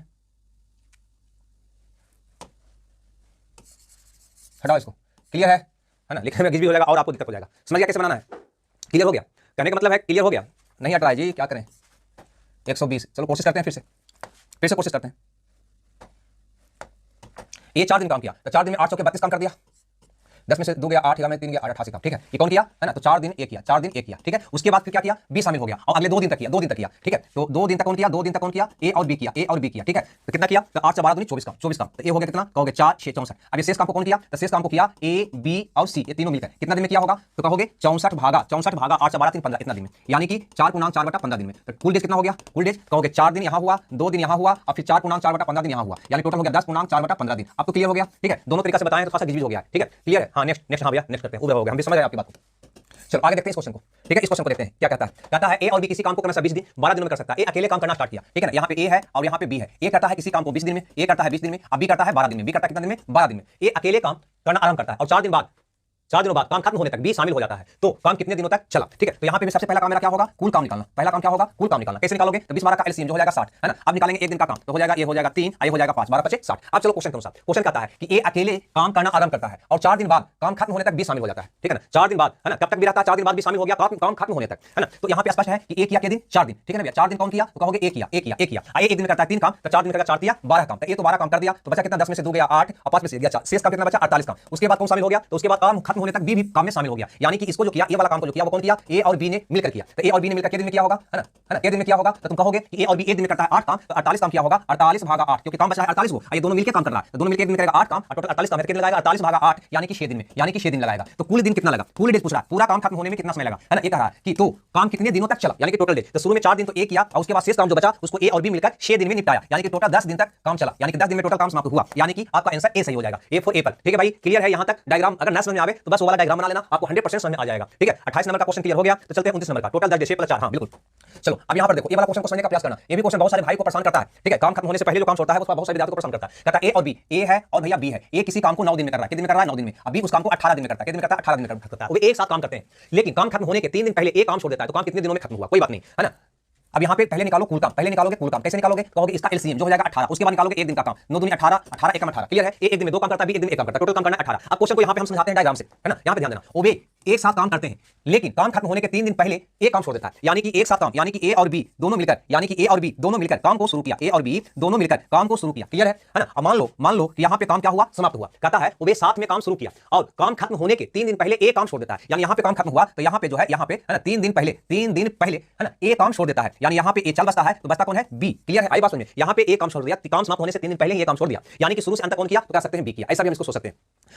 हटाओ इसको, क्लियर है ना। लिखने में भी हो जाएगा और आपको दिक्कत हो जाएगा। समझ गया कैसे बनाना है, क्लियर हो गया, कहने का मतलब है क्लियर हो गया। नहीं हट रहा है जी, क्या करें 120, चलो कोशिश करते हैं फिर से कोशिश करते हैं। ये 4 दिन काम किया, तो 4 दिन में 8 चौके 32 काम कर दिया, 10 में से 2 गया 8, 11 में 3 गया 8 88 काम, ठीक है। ये कौन किया, है ना। तो 4 दिन एक किया, 4 दिन एक किया, ठीक है। उसके बाद फिर क्या किया, बी शामिल हो गया और अगले 2 दिन तक किया, ठीक है। तो 2 दिन तक कौन किया, 2 दिन तक कौन किया, ए और बी किया, ठीक है। तो कितना किया, तो 8 4 12 दूनी 24 काम, तो ये हो गया कितना, कहोगे 4 6 64। अब ये शेष काम को कौन किया, तो शेष काम को किया ए बी और सी, ये तीनों मिलकर कितना दिन में किया होगा, तो कहोगे 64 भागा 8 4 12 3 15 इतना दिन में, यानी कि 4 पूर्णांक 4 बटा 15 दिन में। तो कुल डेज कितना हो गया, कुल डेज कहोगे 4 दिन यहाँ हुआ, 2 दिन यहाँ हुआ और फिर 4 पूर्णांक 4 बटा 15 दिन यहाँ हुआ, यानी टोटल हो गया 10 पूर्णांक 4 बटा 15 दिन। अब तो क्लियर हो गया, ठीक है। दोनों तरीके से बताएं तो थोड़ा सा गिजबिज हो गया है, ठीक है, क्लियर है। हाँ नेक्स्ट हाँ भैया नेक्स्ट करते हैं, हो गया हम भी समझ रहे हैं आपकी बात को। चलो आगे देखते हैं इस क्वेश्चन को, ठीक है। इस क्वेश्चन को देखते हैं क्या कहता है ए और बी किसी काम को क्रमशः 20 दिन 12 दिनों में कर सकता है। ए अकेले काम करना स्टार्ट किया, ठीक है ना। यहाँ पे ए है और यहाँ पे बी है। ए करता है किसी काम को 20 दिन में, ए करता है 20 दिन में, अब बी करता है 12 दिन में। बी करता है कितना दिन में, 12 दिन में। ए अकेले काम करना आरंभ करता है और 4 दिनों बाद काम खत्म होने तक बी शामिल हो जाता है। तो काम कितने दिनों तक चला, ठीक है। तो यहाँ पे सबसे पहला काम मेरा क्या होगा, कुल काम निकालना। पहला काम क्या होगा, कुल काम निकालना। कैसे निकालोगे, तो 20 12 का एलसीएम जो हो जाएगा 60, है ना। अब निकालेंगे एक दिन का काम, तो हो जाएगा ये हो जाएगा 3, आई हो जाएगा 5, 12 5 60। अब चलो क्वेश्चन के अनुसार, क्वेश्चन कहता है कि ए अकेले काम करना आरंभ करता है और 4 दिन बाद काम खत्म होने तक बी शामिल हो जाता है, ठीक है ना। 4 दिन बाद, है ना, कब तक भी रहता है, 4 दिन बाद भी शामिल हो गया काम खत्म होने तक, है ना। तो यहाँ पे स्पष्ट है कि ए किया के दिन 4 दिन, ठीक है ना भैया। 4 दिन कौन किया, तो कहोगे ए किया। आइए एक दिन में करता है 3 काम, तो 4 दिन में करेगा 4 दिया 12 काम, तो ये तो 12 काम कर दिया, तो बचा कितना 10 में से 2 गया 8 और 5 में से गया 4, शेष काम कितना बचा 48 काम। उसके बाद कौन शामिल हो गया, तो उसके बाद काम खत्म होने तक बी भी काम में शामिल हो गया, यानी कि इसको जो किया, ये वाला काम को जो किया वो कौन किया, ए और बी ने मिलकर किया। तो ए और बी ने मिलकर कितने दिन में किया होगा, है ना, कितने दिन में किया होगा। तो तुम कहोगे कि ए और बी एक दिन में करता है 8 काम, तो 48 काम किया होगा, 48 भागा 8, क्योंकि काम बचा है 48 को, ये दोनों मिलकर काम कर रहा है। तो दोनों मिलकर एक दिन करेगा 8 काम और टोटल 48 काम है, कितने लगाएगा 48 भागा 8, यानी कि 6 दिन में, यानी कि 6 दिन लगाएगा। तो कुल दिन कितना लगा, कुल डेज पूछ रहा है, पूरा काम खत्म होने में कितना समय लगा, है ना। ये कह रहा है कि तो काम कितने दिनों तक चला, यानी कि टोटल डेज। तो शुरू में 4 दिन तो ए किया और उसके बाद शेष काम जो बचा उसको ए और बी मिलकर 6 दिन में निपटाया, यानी कि टोटल 10 दिन तक काम चला, यानी कि 10 दिन में टोटल काम समाप्त हुआ, यानी कि आपका आंसर ए सही हो जाएगा, ए फॉर एप्पल, ठीक है भाई। क्लियर है यहाँ तक डायग्राम, अगर ना समझ में आवे तो बस वो वाला डायग्राम बना लेना, आपको 100% समझ में आ जाएगा, ठीक है। 28 नंबर का क्वेश्चन क्लियर हो गया, तो चलते हैं 29 नंबर का। टोटल 10 6 + 4, हाँ बिल्कुल। चलो अब यहाँ पर देखो, ये वाला क्वेश्चन को समझने का प्रयास करना। ये भी क्वेश्चन बहुत सारे भाई को परेशान करता है, ठीक है। काम खत्म होने से पहले जो काम छोड़ता है वो बहुत सारे विद्यार्थियों को परेशान करता है। कहता है ए और बी, ए है और भैया बी है। ए किसी काम को 9 दिन में कर रहा है, कितने दिन में कर रहा है 9 दिन में। अभी उस काम को 18 दिन में करता है, कितने दिन में करता है 18 दिन में करता है। वो एक साथ काम करते हैं, लेकिन काम खत्म होने के 3 दिन पहले ए काम छोड़ देता है, तो काम कितने दिनों में खत्म हुआ, कोई बात नहीं, है ना। अब यहाँ पे पहले निकालो कुल काम, पहले निकालोगे कुल काम, कैसे निकालोगे, कहोगे इसका एलसीएम जो हो जाएगा 18, उसके बाद निकालोगे एक दिन का काम, 9 दूनी 18, 18 एकम 18, क्लियर है। एक दिन में 2 काम करता है, एक दिन में 1 काम करता है, टोटल काम करना है 18। अब क्वेश्चन को यहाँ पे हम समझाते हैं डायग्राम से, है ना। यहाँ पे ध्यान देना, वो वे एक साथ काम करते हैं, लेकिन काम खत्म होने के 3 दिन पहले एक काम छोड़ देता है, यानी कि एक साथ काम, यानी कि ए और बी दोनों मिलकर, यानी कि ए और बी दोनों मिलकर काम को शुरू किया, ए और बी दोनों मिलकर काम को शुरू किया, क्लियर है ना। अब मान लो कि यहाँ पे काम क्या हुआ, समाप्त हुआ। कहता है वो वे साथ में काम शुरू किया और काम खत्म होने के 3 दिन पहले एक काम छोड़ देता है, यानी यहाँ पे काम खत्म हुआ तो यहाँ पे जो है, यहाँ पे है ना 3 दिन पहले है ना ए काम छोड़ देता है, यानी यहाँ पे ए चल बसता है, तो बसता कौन है, बी, क्लियर है। आई बात समझ में, यहाँ पे एक काम छोड़ दिया, काम समाप्त होने से 3 दिन पहले ये काम छोड़ दिया, यानी कि शुरू से अंत कौन किया, तो कह सकते हैं बी किया, ऐसा भी हम इसको सोच सकते हैं।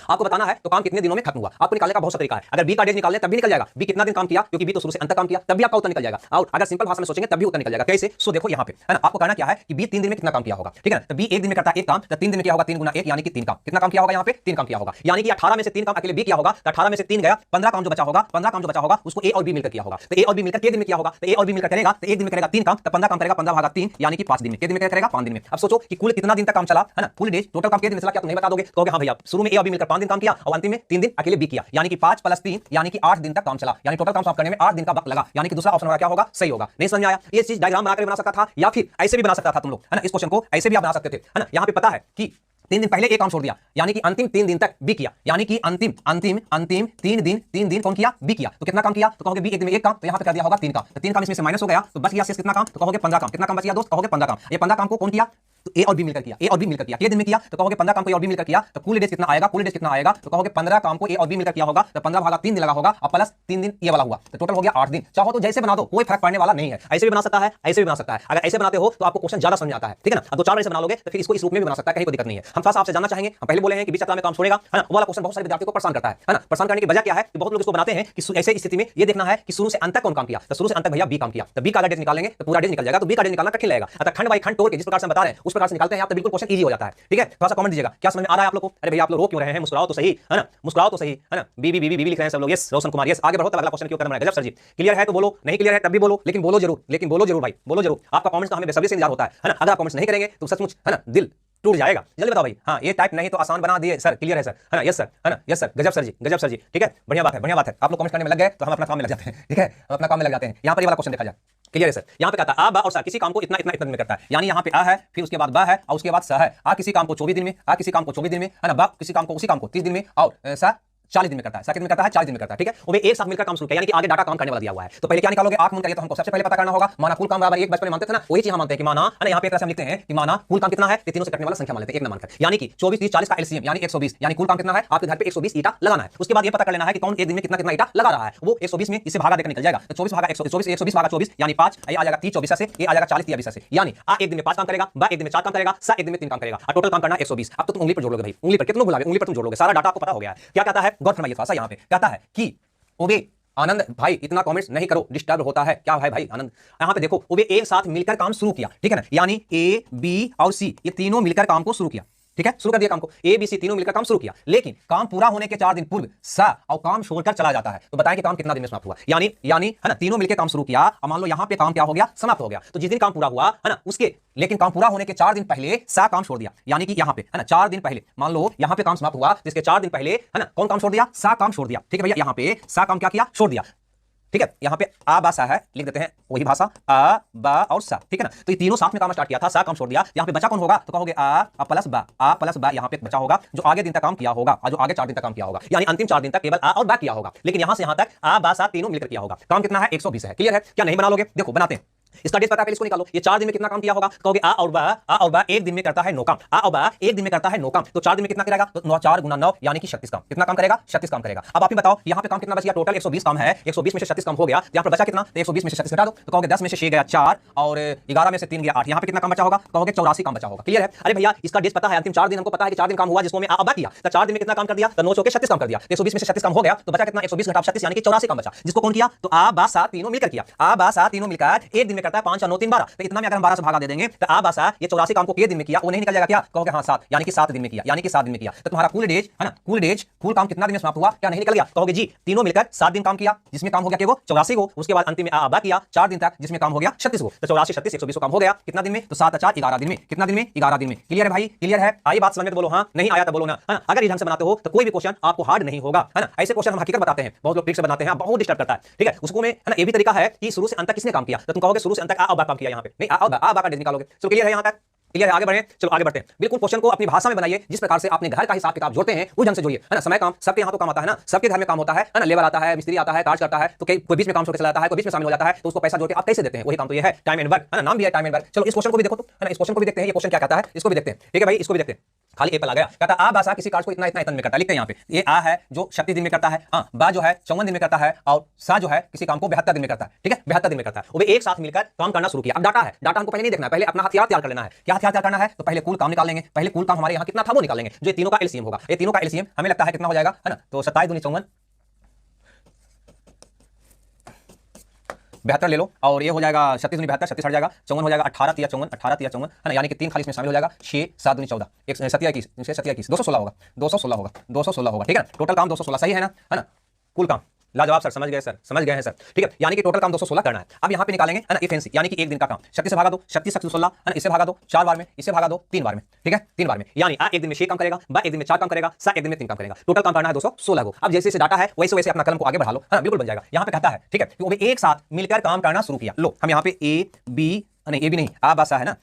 आपको बताना है तो काम कितने दिनों में खत्म हुआ, आपको निकालने का बहुत सा तरीका है। अगर बी का डेज निकालने तब भी निकल जाएगा, बी कितना दिन काम किया, क्योंकि बी तो शुरू से अंत काम किया, तब भी आपका उत्तर निकल जाएगा। और अगर सिंपल भाषा में सोचेंगे तब भी उत्तर निकल जाएगा। कैसे, सो देखो यहाँ पे, है ना, आपको कहना क्या है कि बी 3 दिन में कितना काम किया होगा, ठीक है ना। तो बी एक दिन में करता है एक काम, तो 3 दिन में क्या होगा, 3 गुना 1 यानी कि 3 काम, कितना काम किया होगा, यहाँ पे 3 काम किया होगा, यानी कि 18 में से 3 काम अकेले बी किया होगा, तो 18 में से 3 गया, 15 काम जो बचा होगा, 15 काम जो बचा होगा उसको ए और बी मिलकर किया होगा। तो ए और बी मिलकर कितने दिन में किया होगा, तो ए और बी मिलकर करेगा, तो एक दिन में करेगा 3 काम, तो 15 काम करेगा, 15 भागा 3 यानी कि 5 दिन में, कितने दिन में करेगा 5 दिन में। अब सोचो कि कुल कितना दिन तक काम चला, है ना, कुल डेज टोटल काम कितने दिन चला, क्या तुम नहीं बता दोगे, कहोगे हाँ भैया शुरू में ए और बी मिलकर 5 दिन काम किया और अंतिम में 3 दिन अकेले बी किया, यानी कि 5 + 3 यानी कि 8 दिन तक काम चला, यानी टोटल काम समाप्त करने में 8 दिन का वक्त लगा, यानी कि दूसरा ऑप्शन हमारा क्या होगा, सही होगा। नहीं समझ में आया? ये चीज डायग्राम बनाकर बना सकता था या फिर ऐसे भी बना सकता था तुम लोग, है ना। इस क्वेश्चन को ऐसे भी आप बना सकते थे, है ना। यहाँ पे पता है कि 3 दिन पहले एक काम छोड़ दिया, यानी कि अंतिम 3 दिन तक बी किया, यानी कि अंतिम अंतिम अंतिम 3 दिन कौन किया, बी किया। तो कितना काम किया, तो कहोगे बी एक दिन में एक काम, तो यहाँ पे कर दिया होगा 3 काम, तो 3 काम इसमें से माइनस हो गया, तो बच गया शेष कितना काम, तो कहोगे 15 काम। कितना काम बच गया दोस्त, कहोगे 15 काम। ये 15 काम को कौन किया, तो ए और बी मिलकर किया, ए और बी मिलकर किया। कितने दिन में किया, तो कहोगे 15 काम को ए और बी मिलकर किया, तो कुल डेज कितना आएगा, कुल डेज कितना आएगा, तो कहोगे 15 काम को ए और बी मिलकर किया होगा, तो 15 भागा 3 दिन लगा होगा और प्लस 3 दिन ये वाला हुआ, तो टोटल हो गया 8 दिन। चाहो तो जैसे बना दो, कोई फर्क पड़ने वाला नहीं है, ऐसे भी बना सकता है, ऐसे भी बना सकता है। अगर ऐसे बनाते हो तो आपको क्वेश्चन ज्यादा समझ आता है, ठीक है ना। अब 2-4 बार ऐसे बना लोगे तो फिर इसको इस रूप में भी बना सकता है, कहीं कोई दिक्कत नहीं है। हम थोड़ा सा आपसे जानना चाहेंगे, हम पहले बोले हैं कि बीच सप्ताह में काम छोड़ेगा, है ना। वो वाला क्वेश्चन बहुत सारे विद्यार्थियों को परेशान करता है ना। परेशान करने की वजह क्या है कि बहुत लोग इसको बनाते हैं कि ऐसे स्थिति में ये देखना है कि शुरू से अंत तक कौन काम किया, तो शुरू से अंत तक भैया बी काम किया, तो बी का डेज निकालेंगे तो पूरा डेज निकल जाएगा, तो बी का डेज निकालना कठिन लगेगा। अतः खंड बाई खंड तोड़ के जिस प्रकार से हम बता रहे हैं उस प्रकार से निकालते हैं आप, तो बिल्कुल क्वेश्चन इजी हो जाता है, ठीक है। थोड़ा सा कमेंट दीजिएगा, क्या समझ में आ रहा है आप लोग को। अरे भैया आप लोग रो क्यों रहे हैं, मुस्कुराओ तो सही, है ना, मुस्कुराओ तो सही, है ना। बीबी बीबी बीबी लिख रहे हैं सब लोग, यस रोशन कुमार, यस। आगे बढ़ो, तब अगला क्वेश्चन क्यों करना है, गजब सर जी। क्लियर है तो बोलो, नहीं क्लियर है तब भी बोलो, लेकिन बोलो जरूर, लेकिन बोलो जरूर भाई, बोलो जरूर। आपका कमेंट्स का हमें बेसब्री से इंतजार होता है ना। अगर आप कमेंट्स नहीं करेंगे तो सचमुच, है ना, दिल टूट जाएगा। जल्दी बताओ भाई, हाँ ये टाइप नहीं तो आसान बना दिए सर, क्लियर है सर, है ना, यस सर, है ना, यस सर, गजब सर जी, गजब सर जी, ठीक है, बढ़िया बात है, बढ़िया बात है। आप लोग कमेंट करने में लग गए तो हम अपना काम में लग जाते हैं, ठीक है, हम अपना काम में लग जाते हैं। यहाँ पर ये वाला क्वेश्चन देखा जाए, क्लियर है सर। यहाँ पे कहता है आ बा और सा किसी काम को इतना इतना इतना दिन में करता है, यानी यहाँ पे आ है, फिर उसके बाद बा है और उसके बाद सा है। आ किसी काम को 24 दिन में, आ किसी काम को 24 दिन में, है ना, बा किसी काम को उसी काम को 30 दिन में, और सा 40 दिन में करता है, कितने में करता है, 40 दिन में करता है, ठीक है। वो भी एक साथ मिलकर काम शुरू किया, यानी कि आगे डाटा काम करने वाला दिया हुआ है। तो पहले क्या निकालोगे, आंख मूंद करिए, तो हमको सबसे पहले पता करना होगा माना कुल काम बराबर 1। बचपन में मानते थे ना, वही चीज हम मानते हैं कि माना, है ना। यहाँ पे एक तरह से हम लिखते हैं कि माना कुल काम कितना है, तीनों से कटने वाला संख्या मान लेते हैं 1 न मानकर, यानी कि 24 30 40 का एलसीएम यानी 120, यानी कुल काम कितना है, आपके घर पे 120 ईटा लगाना है। उसके बाद ये पता कर लेना है कि कौन एक दिन में कितना कितना ईटा लगा रहा है, वो 120 में इसे भागा देकर निकल जाएगा। तो 24 भागा 120 भागा 24 यानी 5, ये आ जाएगा 30 24 से, ये आ जाएगा 40 23 से, यानी आ एक दिन में 5 काम करेगा, बा एक दिन में 4 काम करेगा, सा एक दिन में 3 काम करेगा, और टोटल काम करना 120। अब तो तुम उंगली पर जोड़ लोगे भाई, उंगली पर कितना बुलावे, उंगली पर तुम जोड़ लोगे, सारा डाटा आपको पता हो गया है। क्या कहता है, गौर फरमाइए थोड़ा सा। यहाँ पे कहता है कि ओबे आनंद भाई इतना कमेंट्स नहीं करो, डिस्टर्ब होता है। क्या है भाई आनंद, यहाँ पे देखो ओबे एक साथ मिलकर काम शुरू किया, ठीक है ना, यानी ए बी और सी ये तीनों मिलकर काम को शुरू किया, ठीक है, शुरू कर दिया काम को, ए बी सी तीनों मिलकर काम शुरू किया। लेकिन काम पूरा होने के 4 दिन पूर्व सा और काम छोड़कर चला जाता है। तो बताएं कि काम कितना दिन में समाप्त हुआ, यानी है ना, तीनों मिलकर काम शुरू किया और मान लो यहाँ पे काम क्या हो गया, समाप्त हो गया। तो जिस दिन काम पूरा हुआ, है ना, उसके लेकिन काम पूरा होने के 4 दिन पहले सा काम छोड़ दिया, यानी कि यहाँ पे, है ना, 4 दिन पहले मान लो यहाँ पे काम समाप्त हुआ, जिसके 4 दिन पहले, है ना, कौन काम छोड़ दिया, सा काम छोड़ दिया, ठीक है भैया। यहाँ पे सा काम क्या किया, छोड़ दिया, ठीक है। यहाँ पे आ बा सा है, लिख देते हैं वही भाषा, आ बा और सा, ठीक है ना। तो ये तीनों साथ में काम स्टार्ट किया था, सा काम छोड़ दिया। यहाँ पे बचा कौन होगा, तो कहोगे आ प्लस बा, यहाँ पे बचा होगा जो आगे दिन तक काम किया होगा और जो आगे 4 दिन तक काम किया होगा, यानी अंतिम 4 दिन तक केवल आ और बा किया होगा। लेकिन यहाँ से यहाँ तक आ बा सा तीनों मिलकर किया होगा। काम कितना है, 120 है। क्लियर है, क्या नहीं बना लोगे, देखो बनाते हैं। इसका डेज पता है, इसको निकालो। ये 4 दिन में कितना काम किया होगा, कहोगे आ और बा एक दिन में करता है 9 काम, आ और बा एक दिन में करता है 9 काम, तो 4 दिन में कितना करेगा, तो 9 4 गुना 9 यानी कि 36 काम। कितना काम करेगा, 36 काम करेगा। अब आप ही बताओ यहाँ पे काम कितना बच गया, टोटल 120 काम है, 120 में से 36 काम हो गया, यहाँ पर बचा कितना, तो 120 में से 36 घटा दो, तो कहोगे 10 में से 6 गया 4 और 11 में से 3 गया 8, यहाँ पे कितना काम बचा होगा, कहोगे 84 काम बचा होगा। क्लियर है। अरे भैया इसका डेज पता है, अंतिम 4 दिन हमको पता है कि 4 दिन काम हुआ जिसको मैं आ बा किया, तो 4 दिन में कितना काम कर दिया, तो 9 के 36 काम कर दिया, 120 में से 36 काम हो गया, तो बचा कितना, 120 घटा 36 यानी कि 84 काम बचा, जिसको कौन किया, तो आ बा सा तीनों मिलकर किया। आ बा सा तीनों मिलकर एक दिन में करता है 5 और 9 3 12, तो इतना में अगर हम 12 से भागा दे देंगे तो आ बासा ये 84 काम को के दिन में किया, वो नहीं निकल जाएगा क्या, कहोगे हाँ 7, यानी कि 7 दिन में किया, यानी कि 7 दिन में किया। तो तुम्हारा कुल डेज, है ना, कुल डेज कुल काम कितना दिन में समाप्त हुआ, क्या नहीं निकल गया, कहोगे जी तीनों मिलकर 7 दिन काम किया, जिसमें काम हो गया वो 84 को, उसके बाद अंतिम में आ बा किया 4 दिन तक, जिसमें काम हो गया 36 को, तो 84 36 120 काम हो गया कितना दिन में, तो 7 4 11 दिन में, कितना दिन में, 11 दिन में। क्लियर है भाई, क्लियर है। आई बात समझ में तो बोलो हाँ, नहीं आया तो बोलो ना, है ना। अगर इस ढंग से बनाते हो तो कोई भी क्वेश्चन आपको हार्ड नहीं होगा, है ना। ऐसे क्वेश्चन हम हकीकत बताते हैं, बहुत लोग ट्रिक से बनाते हैं, बहुत डिस्टर्ब करता है, ठीक है। उसको में, है ना, ये भी तरीका है कि शुरू से अंत तक किसने काम किया, तो तुम कहोगे शुरू से अंत तक आ और बा काम किया, यहाँ पे नहीं आ बा का डेज निकालोगे। चलो क्लियर है यहाँ तक, क्लियर है। आगे बढ़े, चलो आगे बढ़ते हैं। बिल्कुल क्वेश्चन को अपनी भाषा में बनाइए, जिस प्रकार से आपने घर का हिसाब किताब जोड़ते हैं उस ढंग से जोड़िए, है ना। समय काम सबके यहाँ तो काम आता है ना, सबके घर में काम होता है ना, लेबर आता है, मिस्त्री आता है, कार्य करता है, तो कोई बीच में काम छोड़ के चला जाता है, कोई बीच में शामिल हो जाता है, तो उसको पैसा जोड़ के आप कैसे देते हैं, वही काम तो ये है, टाइम एंड वर्क, है ना, नाम भी है टाइम एंड वर्क। चलो इस क्वेश्चन को भी देखो तो, है ना, इस क्वेश्चन को भी देखते हैं, ये क्वेश्चन क्या कहता है, इसको भी देखते हैं, ठीक है भाई, इसको भी देखते हैं। खाली ए पर आ गया, कहता आ बा सा किसी कार्य को इतना इतना इतना में करता है, लिखते हैं यहाँ पे। ये आ है जो 36 दिन में करता है, हाँ, बा जो है 54 दिन में करता है, और सा जो है किसी काम को 72 दिन में करता है, ठीक है, 72 दिन में करता है। वो एक साथ मिलकर काम करना शुरू किया। अब डाटा है, डाटा हमको पहले नहीं देखना है, पहले अपना हथियार तैयार कर लेना है। क्या हथियार तैयार करना है, तो पहले कुल काम निकालेंगे, पहले कुल काम हमारे यहाँ कितना था वो निकालेंगे, जो तीनों का एलसीएम होगा। ये तीनों का एलसीएम हमें लगता है कितना हो जाएगा, है ना, तो 27 दूनी 54, 72 ले लो, और ये हो जाएगा 36 दूनी 72, 36 हट जाएगा, 54 हो जाएगा 18 3 54, 18 3 54, है ना, यानी कि 3 खाली इसमें शामिल हो जाएगा, 6 7 दूनी 14, 1 7 21 216 होगा, 216 होगा, 216 होगा, ठीक है ना। टोटल काम 216 सही है ना, है ना। कुल काम लाजवाब सर, समझ गए सर, समझ गए हैं सर। ठीक है, यानी कि टोटल काम 216 करना है। अब यहाँ पे निकालेंगे है ना एफिशिएंसी, यानी कि एक दिन का काम 36 से भागा दो, 36 36 16 है ना, इससे भागा दो 4 बार में, इससे भागा दो 3 बार में। ठीक है, 3 बार में, यानी आ एक दिन में 6 काम करेगा, बा एक दिन में 4 काम करेगा, सा एक दिन में 3 काम करेगा। टोटल काम करना है 216 को। अब जैसे जैसे डाटा है वैसे वैसे अपना कलम को आगे बढ़ा लो, है ना, बिल्कुल बन जाएगा। यहाँ पे कहता है ठीक है कि वो एक साथ मिलकर काम करना शुरू किया। लो हम यहाँ पे ए बी नहीं, ए बी नहीं, आ बा सा है ना,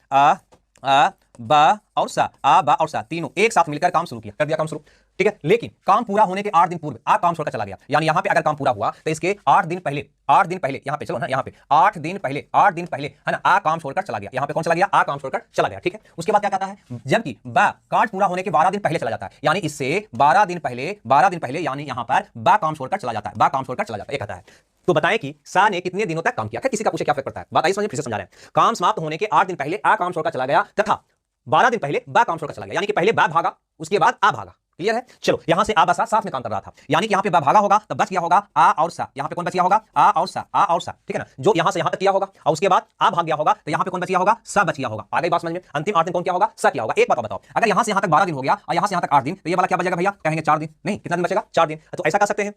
आ बा और सा, आ बा और सा तीनों एक साथ मिलकर काम शुरू किया, कर दिया काम शुरू। ठीक है, लेकिन काम पूरा होने के 8 दिन पूर्व आ काम छोड़कर चला गया। यानी यहाँ पे अगर काम पूरा हुआ तो इसके 8 दिन पहले, 8 दिन पहले यहाँ पे चलो ना, यहाँ पे 8 दिन पहले, 8 दिन पहले है ना, आ काम छोड़कर चला गया। यहाँ पे कौन चला गया? आ काम छोड़कर चला गया। ठीक है, उसके बाद क्या कहता है, जबकि बा कार्ड पूरा होने के 12 दिन पहले चला जाता है, यानी इससे 12 दिन पहले, 12 दिन पहले, यानी यहाँ पर बा काम छोड़कर चला जाता है, बा काम छोड़कर चला जाता है। ये कहता है तो बताएं कि सा ने कितने दिनों तक काम किया। किसी का पूछे क्या फर्क पड़ता है, बात आई समझ, फिर से समझा रहे हैं। काम समाप्त होने के 8 दिन पहले आ काम छोड़कर चला गया तथा 12 दिन पहले बा काम छोड़कर चला गया, यानी कि पहले बा भागा उसके बाद आ भागा। क्लियर है? चलो यहां से आ बा सा साथ में काम कर रहा था, यानी कि यहां पे बा भागा होगा तब बच गया होगा आ और सा। यहां पे कौन बच गया होगा? आ और सा, आ और सा। ठीक है ना, जो यहां से यहां तक किया होगा और उसके बाद आ भाग गया होगा तो यहां पे कौन बच गया होगा? सा बच गया होगा। आगे बात समझ में, अंतिम 8 दिन कौन किया होगा? सा किया होगा। एक बात बताओ, अगर यहां से यहां तक 12 दिन हो गया और यहां से यहां तक 8 दिन, तो ये वाला क्या बचेगा भैया? कहेंगे 4 दिन। नहीं, कितना दिन बचेगा? 4 दिन। तो ऐसा कर सकते हैं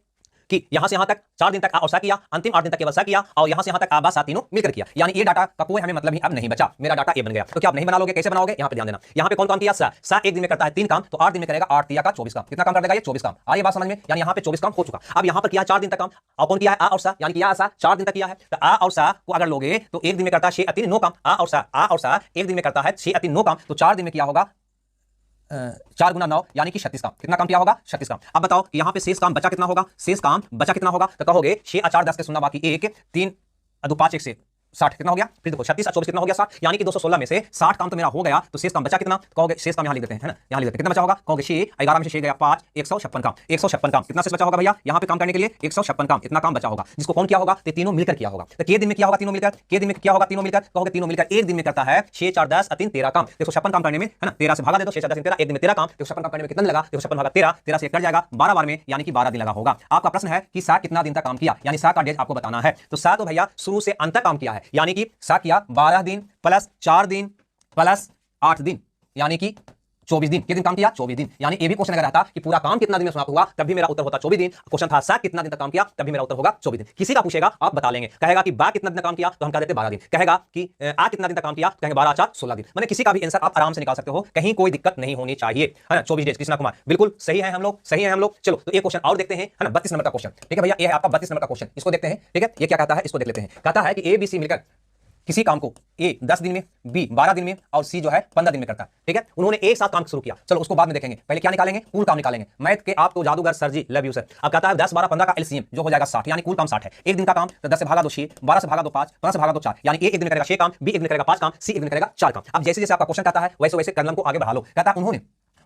कि यहां से यहां तक 4 दिन तक आ और सा किया, अंतिम 8 दिन तक केवल सा किया, और यहां से यहां तक आ बा सा तीनों मिलकर किया। यानी ये डाटा का कोई हमें मतलब ही अब नहीं बचा, मेरा डाटा ए बन गया। तो क्या आप नहीं बना लोगे? कैसे बनाओगे? यहां पे ध्यान देना। यहां पे कौन काम किया? सा। सा एक दिन में करता है 3 काम, तो 8 दिन में करेगा 8 तिया का 24 काम। कितना काम कर देगा ये? 24 काम। आ ये बात समझ में? यानी यहां पे 24 काम हो चुका। अब यहां पर किया 4 दिन तक काम, और कौन किया है? आ और सा, यानी कि आ सा 4 दिन तक किया है। तो आ और सा को अगर लोगे तो एक दिन में करता है 6 3 9 काम। आ और सा एक दिन में करता है 6 3 9 काम, तो 4 दिन में किया होगा 4 गुना 9, यानी कि 36 काम। कितना काम किया होगा? 36 काम। अब बताओ कि यहां पे शेष काम बचा कितना होगा? शेष काम बचा कितना होगा? तो कहोगे 6 और 4 10 के सुनना बाकी 1 3 2 5 1 से 60 कितना हो गया? फिर देखो 36 और 24 कितना हो गया? 60, यानी कि 216 में से 60 काम तो मेरा हो गया, तो शेष काम बचा कितना? कहोगे शेष काम यहां लिख देते हैं, है ना, यहां लिख देते हैं। कितना बचा होगा? कहोगे 6, 11 में से 6 गया 5, 156 काम। 156 काम कितना शेष बचा होगा भैया? यहां पे काम करने के लिए 156 काम इतना काम बचा होगा, जिसको कौन किया होगा? तो तीनों मिलकर किया होगा। तो के दिन में किया होगा? तीनों मिलकर। के दिन में किया होगा? तीनों मिलकर। कहोगे तीनों मिलकर एक दिन में करता है 6 4 10 3 13 काम। 156 काम करने में, है ना, 13 से भागा दे दो, 6 4 10 13, एक दिन में 13 काम। 156 काम करने में कितना लगा? 156 भागा 13, 13 से कट जाएगा 12 बार में, यानी कि 12 दिन लगा होगा। आपका प्रश्न है कि सा कितना दिन तक काम किया, यानी सा का डेज आपको बताना है। तो सा तो भैया शुरू से अंत तक काम किया है, यानी कि सा किया 12 दिन प्लस 4 दिन प्लस 8 दिन, यानी कि 24 दिन। कितने दिन काम किया? 24 दिन। यानी ये भी क्वेश्चन अगर रहता कि पूरा काम कितना दिन में समाप्त हुआ, तब भी मेरा उत्तर होता 24 दिन। क्वेश्चन था सा कितना दिन तक काम किया, तब भी मेरा उत्तर होगा 24 दिन। किसी का पूछेगा आप बता लेंगे, कहेगा कि बा कितना दिन काम किया, तो हम कह देते 12 दिन। कहेगा कि आ कितना दिन तक काम किया, कहेंगे 12 4 16 दिन। मैंने किसी का भी आंसर आप आराम से निकाल सकते हो, कहीं कोई दिक्कत नहीं होनी चाहिए, है ना। 24 डेज। कृष्णा कुमार बिल्कुल सही है हम लोग, सही है हम लोग। चलो तो एक क्वेश्चन और देखते हैं, है ना, 32 नंबर का क्वेश्चन। ठीक है भैया, ये है आपका 32 नंबर का क्वेश्चन, इसको देखते हैं। ठीक है, ये क्या कहता है इसको देख लेते हैं। कहता है कि ए बी सी मिलकर किसी काम को ए 10 दिन में, बी 12 दिन में और सी जो है 15 दिन में करता है। ठीक है, उन्होंने एक साथ काम शुरू किया। चलो उसको बाद में देखेंगे, पहले क्या निकालेंगे? कुल काम निकालेंगे। मैथ के आप तो जादूगर सर जी, लव यू सर। अब कहता है 10 12 15 का एलसीएम जो हो जाएगा 60, यानी कुल काम 60 है। एक दिन का काम तो 10 से भागा दो 6, 12 से भागा दो 5, 15 से भागा दो 4, यानी एक दिन में करेगा 6 काम, बी एक दिन में करेगा 5 काम, सी एक दिन में करेगा 4 काम। अब जैसे जैसे आपका क्वेश्चन कहता है वैसे वैसे कलम को आगे बढ़ा लो। कहता है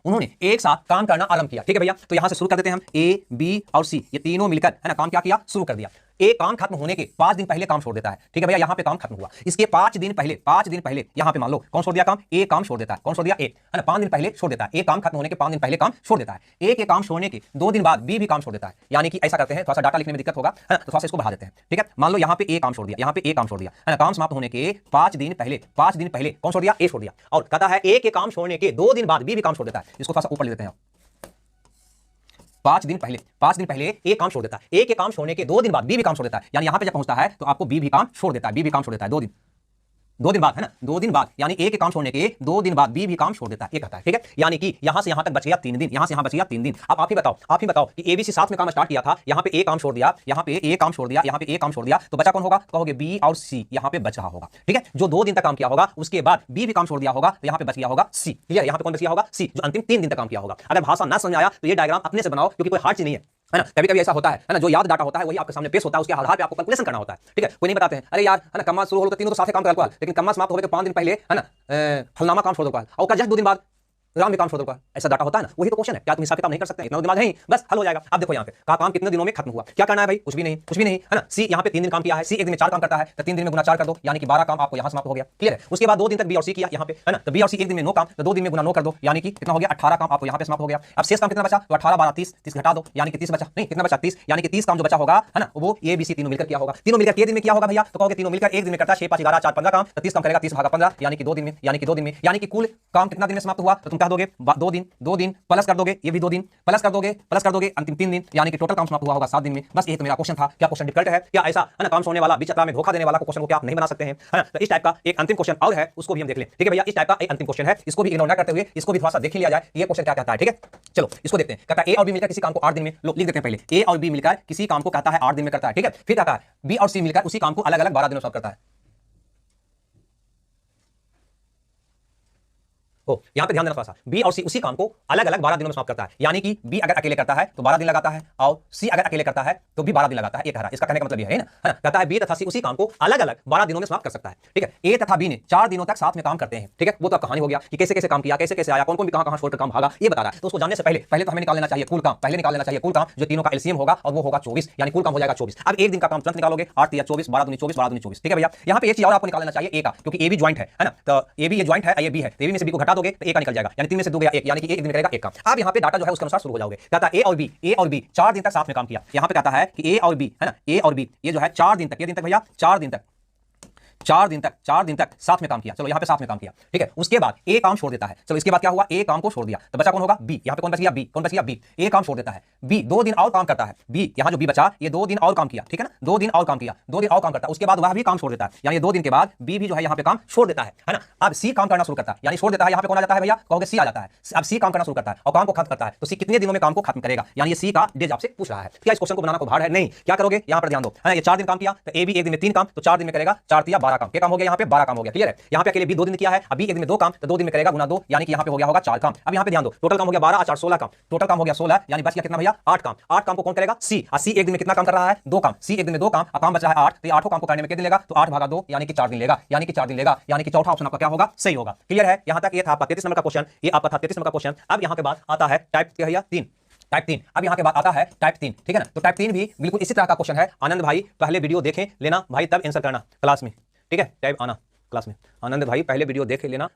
उन्होंने एक साथ काम करना आरंभ किया। ठीक है भैया, तो यहां से शुरू कर देते हैं हम। ए बी और सी ये तीनों मिलकर, है ना, काम क्या किया? शुरू कर दिया। ए काम खत्म होने के 5 दिन पहले काम छोड़ देता है। ठीक है भैया, यहां पे काम खत्म हुआ, इसके 5 दिन पहले यहां पे मान लो कौन छोड़ दिया काम? ए काम छोड़ देता है। कौन छोड़ दिया? ए, है ना, 5 दिन पहले छोड़ देता है। ए काम खत्म होने के 5 दिन पहले काम छोड़ देता है। ए के काम छोड़ने के 2 दिन बाद बी भी काम छोड़ देता है। यानी कि ऐसा करते हैं, थोड़ा सा डाटा लिखने में दिक्कत होगा, है ना, तो थोड़ा सा इसको बढ़ा देते हैं। ठीक है, मान लो यहां पे ए काम छोड़ दिया, यहां पे ए काम छोड़ दिया, है ना, काम समाप्त होने के 5 दिन पहले कौन छोड़ दिया? ए छोड़ दिया। और कहता है ए के काम छोड़ने के 2 दिन बाद बी भी काम छोड़ देता है। इसको थोड़ा सा ऊपर ले देते हैं। 5 दिन पहले ए काम छोड़ देता है। ए के काम छोड़ने के 2 दिन बाद बी भी काम छोड़ देता है, यानी यहां पे जब पहुंचता है तो आपको बी भी काम छोड़ देता है। बी भी काम छोड़ देता है 2 दिन बाद, है ना, 2 दिन बाद, यानी ए के काम छोड़ने के 2 दिन बाद बी भी काम छोड़ देता है। ये कहता है। ठीक है, यानी कि यहां से यहां तक बच गया 3 दिन, यहां से यहां बच गया 3 दिन। अब आप ही बताओ कि एबीसी साथ में काम स्टार्ट किया था, यहां पे ए काम छोड़ दिया, यहां पे ए काम छोड़ दिया, यहां पे ए काम छोड़ दिया, तो बचा कौन होगा? कहोगे बी और सी यहां पे बच रहा होगा। ठीक है, जो 2 दिन तक काम किया होगा उसके बाद बी भी काम छोड़ दिया होगा, तो यहां पे बच गया होगा सी। क्लियर? यहां पे कौन बच गया होगा? सी, जो अंतिम 3 दिन तक काम किया होगा। अगर भाषा ना समझ आया तो ये डायग्राम अपने से बनाओ, क्योंकि कोई हार्ड चीज नहीं है ना। कभी कभी ऐसा होता है ना, जो याद डाटा होता है वही आपके सामने पेश होता है, उसके आधार पे आपको कैलकुलेशन करना होता है। ठीक है, कोई नहीं बताते हैं अरे यार, है ना, कम्मा शुरू हो तो तीनों तो साथ काम कर, लेकिन कम्मा समाप्त हो गए तो 5 दिन पहले, है ना, फलनामा काम छोड़ दो, और जस्ट 2 दिन बाद राम में काम छोड़ दो। ऐसा डाटा होता है ना, वही तो क्वेश्चन है। क्या तुम हिसाब किताब नहीं कर सकते? इतना दिमाग नहीं, बस हल हो जाएगा। अब देखो यहाँ पे काम कितने दिनों में खत्म हुआ, क्या करना है भाई? कुछ भी नहीं, है ना। सी यहाँ पे 3 दिन काम किया है, सी एक दिन में 4 काम करता है, तो 3 दिन में गुना 4 कर दो, यानी कि 12 काम आपको यहाँ समाप्त हो गया। क्लियर है? उसके बाद 2 दिन तक बी और सी किया यहाँ पे, है ना, तो बी और सी एक दिन में 9 काम, तो 2 दिन में गुना 9 कर दो, यानी कि कितना हो गया? 18 काम आपको यहाँ पे समाप्त हो गया। अब शेष काम कितना बचा? तो 18 12 30, 30 घटा दो, यानी कि 30 बचा। नहीं, कितना बचा? 30, यानी कि 30 काम जो बचा होगा, है ना, वो ए बी सी तीनों मिलकर किया होगा। तीनों मिलकर के दिन में किया होगा भैया, तो कहोगे तीनों मिलकर एक दिन में करता है 6 5 11 4 15 काम, तो 30 काम करेगा 30 भागा 15, यानी कि 2 दिन में, यानी कि कुल काम कितना दिन में समाप्त हुआ? तो तुम कह दोगे 2 दिन प्लस कर दोगे, ये भी 2 दिन प्लस कर दोगे अंतिम 3 दिन, यानी कि टोटल काम समाप्त हुआ होगा 7 दिन में। बस ये तो मेरा क्वेश्चन था। क्या क्वेश्चन डिफिकल्ट है? क्या ऐसा है ना काम सोने वाला बीच चक्रा में धोखा देने वाला क्वेश्चन को क्या आप नहीं बना सकते हैं? है ना? तो इस टाइप का एक अंतिम क्वेश्चन और है, उसको भी हम देख लें। ठीक है भैया, इस टाइप का एक अंतिम क्वेश्चन है, इसको भी इग्नोर ना करते हुए इसको भी थोड़ा सा देख लिया जाए, ये क्वेश्चन क्या कहता है। ठीक है, चलो इसको देखते हैं। कहता है ए और बी मिलकर किसी काम को 8 दिन में, लिख देते हैं पहले, ए और बी मिलकर किसी काम को कहता है 8 दिन में करता है। ठीक है, फिर कहता है बी और सी मिलकर उसी काम को अलग अलग 12 दिनों में सॉल्व करता है। यहां पे ध्यान देना थोड़ा सा, बी और सी उसी काम को अलग अलग 12 दिनों में समाप्त करता है, यानी कि बी अगर अकेले करता है तो 12 दिन लगाता है और सी अगर अकेले करता है तो भी 12 दिन लगाता है। ये कह रहा है, इसका कहने का मतलब ये है ना, कहता है बी तथा सी उसी काम को अलग अलग 12 दिनों में समाप्त कर सकता है। ठीक है, ए तथा बी ने 4 दिनों तक साथ में काम करते हैं। ठीक है, वो तो कहानी हो गया कि कैसे कैसे काम किया, कैसे कैसे आया, कौन कौन भी कहां छोड़कर काम भागा, ये बता रहा है। तो उसको जानने से पहले तो हमें निकाल लेना चाहिए कुल काम, पहले निकाल लेना चाहिए कुल काम, जो तीनों का एलसीएम होगा और वो होगा 24, यानी कुल काम हो जाएगा 24। अब एक दिन का काम तुरंत निकालोगे, 8 या 24, 12 दूनी 24, 12 दूनी 24। ठीक है भैया, यहां पे एक चीज और आपको निकाल लेना चाहिए ए का, क्योंकि ए भी ज्वाइंट है ना, तो ए भी ये ज्वाइंट है, ये बी है, तो ए बी में से बी को घटा दोगे तो ए का निकल जाएगा, यानी 3 में से 2 गया 1, यानी कि एक दिन में करेगा एक काम। अब यहाँ पे डाटा जो है उसके अनुसार शुरू हो जाओगे। कहता है ए और बी 4 दिन तक साथ में काम किया। यहाँ पे कहता है कि ए और बी है ना, ए और बी ये जो है 4 दिन तक, ये दिन तक भैया 4 दिन तक साथ में काम किया। चलो यहाँ पे साथ में काम किया। ठीक है, उसके बाद ए काम छोड़ देता है। चलो इसके बाद क्या हुआ, ए काम को छोड़ दिया तो बचा कौन होगा, बी। यहाँ पे कौन बच गया, बी। कौन बच गया, बी। ए काम छोड़ देता है, बी 2 दिन और काम करता है, बी यहाँ जो बी बचा ये 2 दिन और काम किया। ठीक है ना, 2 दिन और काम किया, 2 दिन और काम करता है, उसके बाद वह भी काम छोड़ देता है, यानी 2 दिन के बाद बी भी जो है यहाँ पे काम छोड़ देता है ना। अब सी काम करना शुरू करता है, यानी छोड़ देता है, यहाँ पे कौन आ जाता है भैया, कहोगे सी आ जाता है। अब सी काम करना शुरू करता है और काम को खत्म करता है, तो सी कितने दिनों में काम को खत्म करेगा, यानी ये सी का डेज आपसे पूछ रहा है। क्या इस क्वेश्चन को बनाना को भार है? नहीं। क्या करोगे, यहाँ पर ध्यान दो, है ना, ये 4 दिन काम किया तो ए भी एक दिन में 3 काम, तो 4 दिन में करेगा 4 या 12 काम। क्या काम हो गया, यहाँ पे 12 काम हो गया। क्लियर है, यहाँ पे अकेले भी 2 दिन किया है, अभी एक दिन में 2 काम, तो 2 दिन में करेगा गुना 2, यानी कि यहाँ पे हो गया होगा 4 काम। अब यहाँ पे ध्यान दो, टोटल काम हो गया 12 और 4 16 काम, टोटल काम हो गया 16, यानी बच गया कितना भैया, 8 काम। 8 काम को कौन करेगा, सी। और सी एक दिन में कितना काम कर रहा है, 2 काम। सी एक दिन में 2 काम, और काम बचा है 8, तो ये 8 काम को करने में कितने लेगा, तो 8 भागा 2, यानी कि 4 दिन लेगा, यानी कि 4 दिन लेगा, यानी कि चौथा ऑप्शन आपका क्या होगा, सही होगा। क्लियर है, यहाँ तक ये था आपका 33 नंबर का क्वेश्चन, ये आपका था 33 नंबर का क्वेश्चन। अब यहाँ के बाद आता है टाइप क्या भैया 3, टाइप 3। अब यहाँ के बाद आता है टाइप 3। ठीक है ना, तो टाइप 3 भी बिल्कुल इसी तरह का क्वेश्चन है। आनंद भाई पहले वीडियो देखें लेना भाई, तब आंसर करना क्लास में। ठीक है, टाइप आना क्लास में, आनंद भाई पहले वीडियो देख लेना।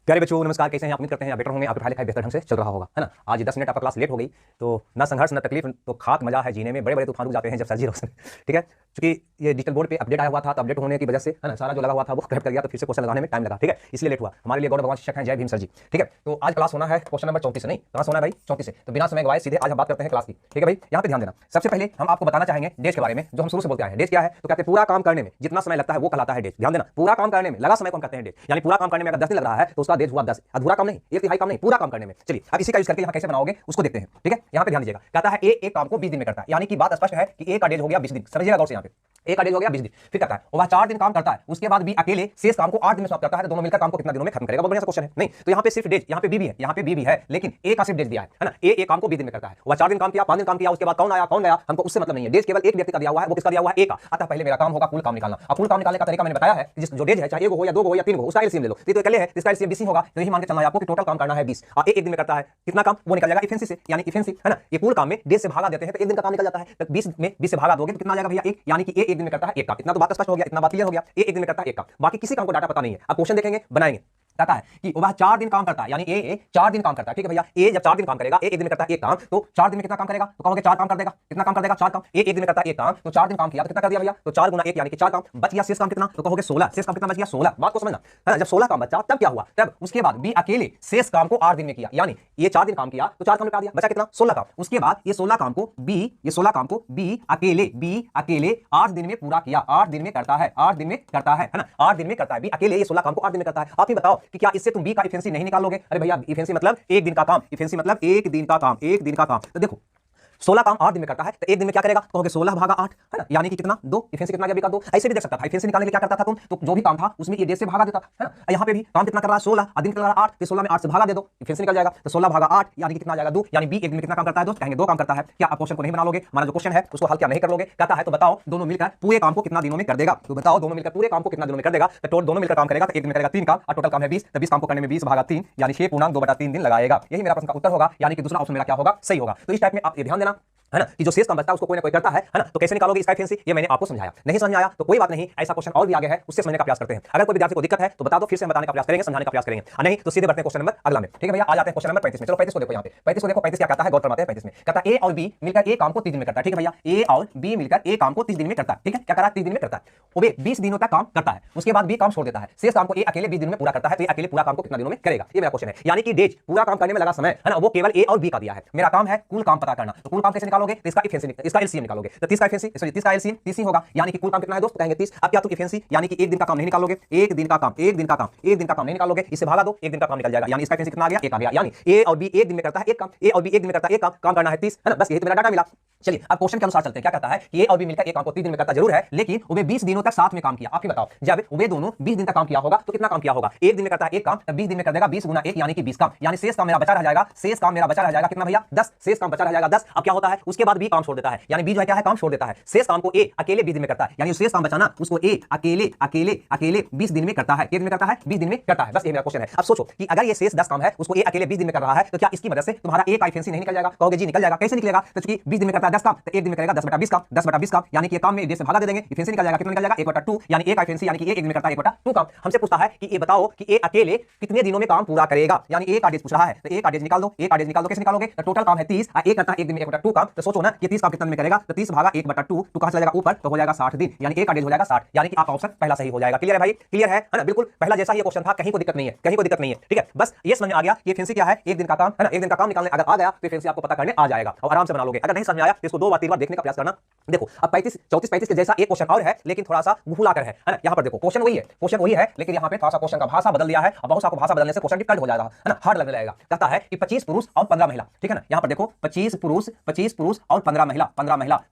प्यारे बच्चों नमस्कार, कैसे हैं आप? उम्मीद करते हैं आप बेटर होंगे, आपकी पढ़ाई लिखाई बेहतर ढंग से चल रहा होगा, है ना। आज 10 मिनट आपका क्लास लेट हो गई, तो ना संघर्ष ना तकलीफ, तो खाक मजा है जीने में, बड़े बड़े तूफान रुक जाते हैं जब सर्जी रोशन। ठीक है, क्योंकि ये डिजिटल बोर्ड पे अपडेट आया हुआ था, तो अपडेट होने की वजह से है ना सारा जो लगा हुआ था वो करप्ट कर गया, तो फिर से क्वेश्चन लगाने में टाइम लगा। ठीक है, इसलिए लेट हुआ। हमारे लिए गौरव भगवान शिक्षक हैं, जय भीम सर जी। ठीक है, तो आज क्लास होना है क्वेश्चन नंबर 34 से, नहीं क्लास होना है भाई 34 से, तो बिना समय गवाए सीधे आज हम बात करते हैं क्लास की। ठीक है भाई, यहाँ पे ध्यान देना। सबसे पहले हम आपको बताना चाहेंगे डेज के बारे में, जो हम शुरू से बोलते हैं। डेज क्या है, तो कहते हैं पूरा काम करने में जितना समय लगता है वो कहलाता है डेज। ध्यान देना, पूरा काम करने में लगा समय कौन कहते हैं डेज, यानी पूरा काम करने में अगर 10 दिन लग रहा है तो उसका डेज हुआ 10, अधूरा काम नहीं, 1/3 काम नहीं, पूरा काम करने में। चलिए अब इसी का यूज करके यहाँ कैसे बनाओगे उसको देखते हैं। ठीक है, यहाँ पे ध्यान दीजिएगा, कहता है एक काम को 20 दिन में करता है, यानी कि बात स्पष्ट है कि ए का डेज हो गया 20 दिन। समझिएगा गौर से, यहाँ पे ए का डेज हो गया 20 दिन। फिर कहता है वह 4 दिन काम करता है, उसके बाद भी अकेले शेष काम को 8 दिन में समाप्त करता है, तो दोनों मिलकर काम को कितना दिनों में खत्म करेगा। बहुत बढ़िया क्वेश्चन है। नहीं तो यहाँ पे सिर्फ डेज, यहाँ पे बी भी है, यहाँ पे बी भी है, लेकिन ए का सिर्फ डेज दिया है ना। ए काम को 20 दिन में करता है, वह 4 दिन काम किया, 5 दिन काम किया, उसके बाद कौन आया कौन गया हमको उससे मतलब नहीं है। डेज केवल एक व्यक्ति का दिया हुआ है, वो किसका दिया हुआ है, ए का। अतः पहले मेरा काम होगा कुल काम निकालना। अब कुल काम निकालने का तरीका मैंने बताया है, जिस जो डेज है चाहे एक हो या 2 हो या 3 हो, उसका एलसीएम ले लो। तो अकेले है, इसका एलसीएम 20 होगा, तो यही मान के चलना है आपको कि टोटल काम करना है 20, और एक दिन में करता है कितना काम, वो निकल जाएगा इफिशिएंसी से, यानी इफिशिएंसी है ना। ये कुल काम में डेज से भागा देते हैं तो एक दिन का काम निकल जाता है, तो 20 में 20 से भागा दोगे तो कितना आ जाएगा भैया, 1, यानी कि ए एक दिन में करता है एक काम। इतना तो बात स्पष्ट हो गया, इतना बात क्लियर हो गया, ए एक दिन में करता है एक काम। बाकी किसी काम को डाटा पता नहीं है। अब क्वेश्चन देखेंगे, बनाएंगे। कहता है कि वह 4 दिन काम करता है, यानी ए 4 दिन काम करता है। ठीक है भैया, ए जब 4 दिन काम करेगा, ए एक दिन में करता है एक काम, तो 4 दिन में कितना काम करेगा, तो कहोगे 4 काम कर देगा। कितना काम कर देगा, 4 काम। ए एक दिन में करता है एक काम, तो 4 दिन काम किया तो कितना कर दिया भैया, तो 4 गुना 1 यानी कि 4 काम। बच गया शेष काम कितना, तो कहोगे 16। शेष काम कितना बच गया, 16। बात को समझना है ना, जब 16 काम बचा तब क्या हुआ, तब उसके बाद बी अकेले शेष काम को 8 दिन में किया, यानी ये 4 दिन काम किया तो 4 काम निकाल दिया, बचा कितना, 16 काम। उसके बाद ये 16 काम को बी अकेले 8 दिन में पूरा किया, 8 दिन में करता है, 8 दिन में करता है ना, 8 दिन में करता है बी अकेले, ये 16 काम को 8 दिन में करता है। आप ही बताओ कि क्या इससे तुम बी का इफिशिएंसी नहीं निकालोगे? अरे भैया इफिशिएंसी मतलब एक दिन का काम, इफिशिएंसी मतलब एक दिन का काम, एक दिन का काम। तो देखो 16 काम 8 दिन में करता है, तो एक दिन में क्या करेगा, कहोगे 16 भागा 8 है ना, यानी कि कितना 2। इफिशिएंसी कितना गया बी का 2। ऐसे भी देख सकता था, इफिशिएंसी निकालने के लिए क्या करता था तुम, तो जो भी काम था उसमें ये डेज से भागा देता था, है ना। यहाँ पे भी काम कितना कर रहा है 16, और दिन कर रहा है 8, तो 16 में 8 से भागा दे दो, इफिशिएंसी निकल जाएगा। तो 16 भागा 8 यानी कि कितना आ जाएगा 2, यानी बी एक दिन में कितना काम करता है दोस्त, कहेंगे 2 काम करता है। क्या आप क्वेश्चन को नहीं बना लोगे, हमारा जो क्वेश्चन है उसको हल क्या नहीं कर लोगे? कहता है तो बताओ दोनों मिलकर पूरे काम को कितना दिनों में कर देगा, तो बताओ दोनों मिलकर पूरे काम को कितना दिनों में कर देगा। तो दोनों मिलकर काम करेगा तो एक दिन में करेगा 3 काम, और टोटल काम है 20, तो 20 काम को करने में 20 भागा 3 यानी 6 पूर्णांक 2/3 दिन लगाएगा। यही मेरा प्रश्न का उत्तर होगा, यानी कि दूसरा ऑप्शन मेरा क्या होगा, सही होगा। तो इस टाइप में आप ये ध्यान देना है ना, कि जो शेष काम बचता है उसको कोई ना कोई करता है ना, तो कैसे निकालोगे इसका एफिशिएंसी, ये मैंने आपको समझाया। नहीं समझ में आया तो कोई बात नहीं, ऐसा क्वेश्चन और भी आगे है, उससे समझने का प्रयास करते हैं। अगर कोई विद्यार्थी को दिक्कत है तो बता दो, फिर से हम बताने का प्रयास करेंगे, समझाने का प्रयास करेंगे, नहीं तो सीधे बढ़ते हैं क्वेश्चन नंबर अगला में। ठीक है भैया, आ जाते हैं क्वेश्चन नंबर 35 में। चलो 35 को देखो, यहाँ पे 35 को देखो, 35 क्या कहता है, गौर फरमाते हैं 35 में कहता है ए और बी मिलकर ए काम को 30 दिन में करता है। ठीक है भैया, ए और बी मिलकर ए काम को 30 दिन में करता है। ठीक है, क्या करा, 30 दिन में करता है, वो 20 दिनों तक काम करता है, उसके बाद बी काम छोड़ देता है, शेष काम को ए अकेले 20 दिनों में पूरा करता है, तो ये अकेले पूरा काम को कितना दिनों में करेगा, ये मेरा क्वेश्चन है। यानी कि डेज पूरा काम करने में लगा समय है ना, वो केवल ए और बी का दिया है। मेरा काम है कुल काम पता करना, तो कुल काम कैसे निकालोगे, तो इसका एफिशिएंसी, इसका एलसीएम निकालोगे, तो 30 का एफिशिएंसी, सॉरी 30 का एलसीएम 30 ही होगा, यानी कि कुल काम कितना है दोस्त, कहेंगे 30। अब क्या तुम एफिशिएंसी यानी कि एक दिन का काम नहीं निकालोगे, एक दिन का काम, एक दिन का काम, एक दिन का काम नहीं निकालोगे, इससे भागा दो, एक दिन का काम निकल जाएगा, यानी इसका एफिशिएंसी कितना आ गया, एक आ गया। यानी ए और बी एक दिन में करता है एक काम, ए और बी एक दिन में करता है एक काम करना है 30, है ना, बस यही तो मेरा डाटा मिला। चलिए अब क्वेश्चन के अनुसार चलते हैं, क्या कहता है कि ए और बी मिलकर एक काम को 30 दिन में करता जरूर है, लेकिन वो 20 दिनों तक साथ में काम किया। आप ही बताओ, जब वे दोनों 20 दिन तक काम किया होगा तो कितना काम किया होगा, एक दिन में करता है एक काम, तब 20 दिन में कर देगा 20 गुना 1 यानी कि 20 काम, यानी शेष काम मेरा बचा रह जाएगा, शेष काम मेरा बचा रह जाएगा कितना भैया, 10, शेष काम बचा रह जाएगा 10। अब क्या होता है, उसके बाद बी काम छोड़ देता है, यानी बी जो है क्या है, काम छोड़ देता है, शेष काम को ए अकेले 20 दिन में करता है, यानी शेष काम बचाना उसको ए अकेले अकेले अकेले 20 दिन में करता है, कितने दिन में करता है, 20 दिन में करता है, बस ये मेरा क्वेश्चन है। अब सोचो कि अगर ये शेष 10 काम है उसको ए अकेले 20 दिन में कर रहा है, तो क्या इसकी मदद से तुम्हारा ए का एफिशिएंसी नहीं निकल जाएगा, कहोगे जी निकल जाएगा, कैसे निकलेगा, तो क्योंकि 20 दिन में करता है 10 काम, तो एक दिन में करेगा 10/20 काम, 10/20 काम, यानी कि ये काम में से भागा दे देंगे, एफिशिएंसी निकल जाएगा, कितना निकल जाएगा 1/2, यानी ए का एफिशिएंसी यानी कि एक दिन में करता है 1/2 काम। हमसे पूछता है कि ये बताओ कि ए अकेले कितने दिनों में काम पूरा करेगा, यानी ए का डेज पूछ रहा है, तो ए का डेज निकाल दो, ए का डेज निकाल दो, कैसे निकालोगे, तो टोटल काम है 30, ए करता है एक दिन में 1/2 काम, तो सोचो ना ये 30 काम कितने दिन में करेगा, तो 30 भागा 1/2, तो कहां चला जाएगा ऊपर, तो हो जाएगा 60 दिन, यानी ए का डेज हो जाएगा 60, यानी कि आपका ऑप्शन पहला सही हो जाएगा। क्लियर है भाई, क्लियर है ना, बिल्कुल पहला जैसा ये क्वेश्चन था, कहीं कोई दिक्कत नहीं है, कहीं कोई दिक्कत नहीं है। ठीक है, बस ये समझ में आ गया कि एफिशिएंसी क्या है, एक दिन का काम है ना, एक दिन का काम निकालने अगर आ गया तो एफिशिएंसी आपको पता करने आ जाएगा और आराम से बना लोगे। अगर नहीं समझ में आया तो इसको 2 बार 3 बार देखने का प्रयास करना। देखो अब 35 34 35 के जैसा एक क्वेश्चन और है, लेकिन थोड़ा सा घुलाकर है ना, यहाँ पर देखो क्वेश्चन वही है, लेकिन यहाँ पे थोड़ा सा क्वेश्चन का भाषा बदल दिया है, और बहुत सा भाषा बदलने से क्वेश्चन डिफिकल्ट हो जाएगा, है ना, हार्ड लगने लगेगा। कहता है कि 25 पुरुष और 15 महिला, ठीक है ना, यहाँ पर देखो 25 पुरुष और 15 महिला,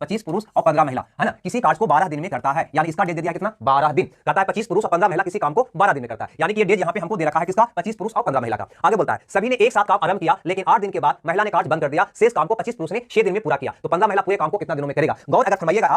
25 पुरुष और 15 महिला, है ना, किसी कार्य को 12 दिन में करता है, यानी इसका डेज दे दिया कितना, 12 दिन। कहता है 25 पुरुष और 15 महिला किसी काम को 12 दिन में करता है, यानी कि ये डेज यहाँ पे हमको दे रखा है किसका, 25 पुरुष और 15 महिला का। आगे बोलता है सभी ने एक साथ काम आरंभ किया, लेकिन 8 दिन के बाद महिला ने कार्य बंद कर दिया, शेष काम को 25 पुरुष ने 6 दिन में पूरा किया, तो 15 महिला पूरे काम को कितना दिनों में करेगा। गौर अगर फरमाइएगा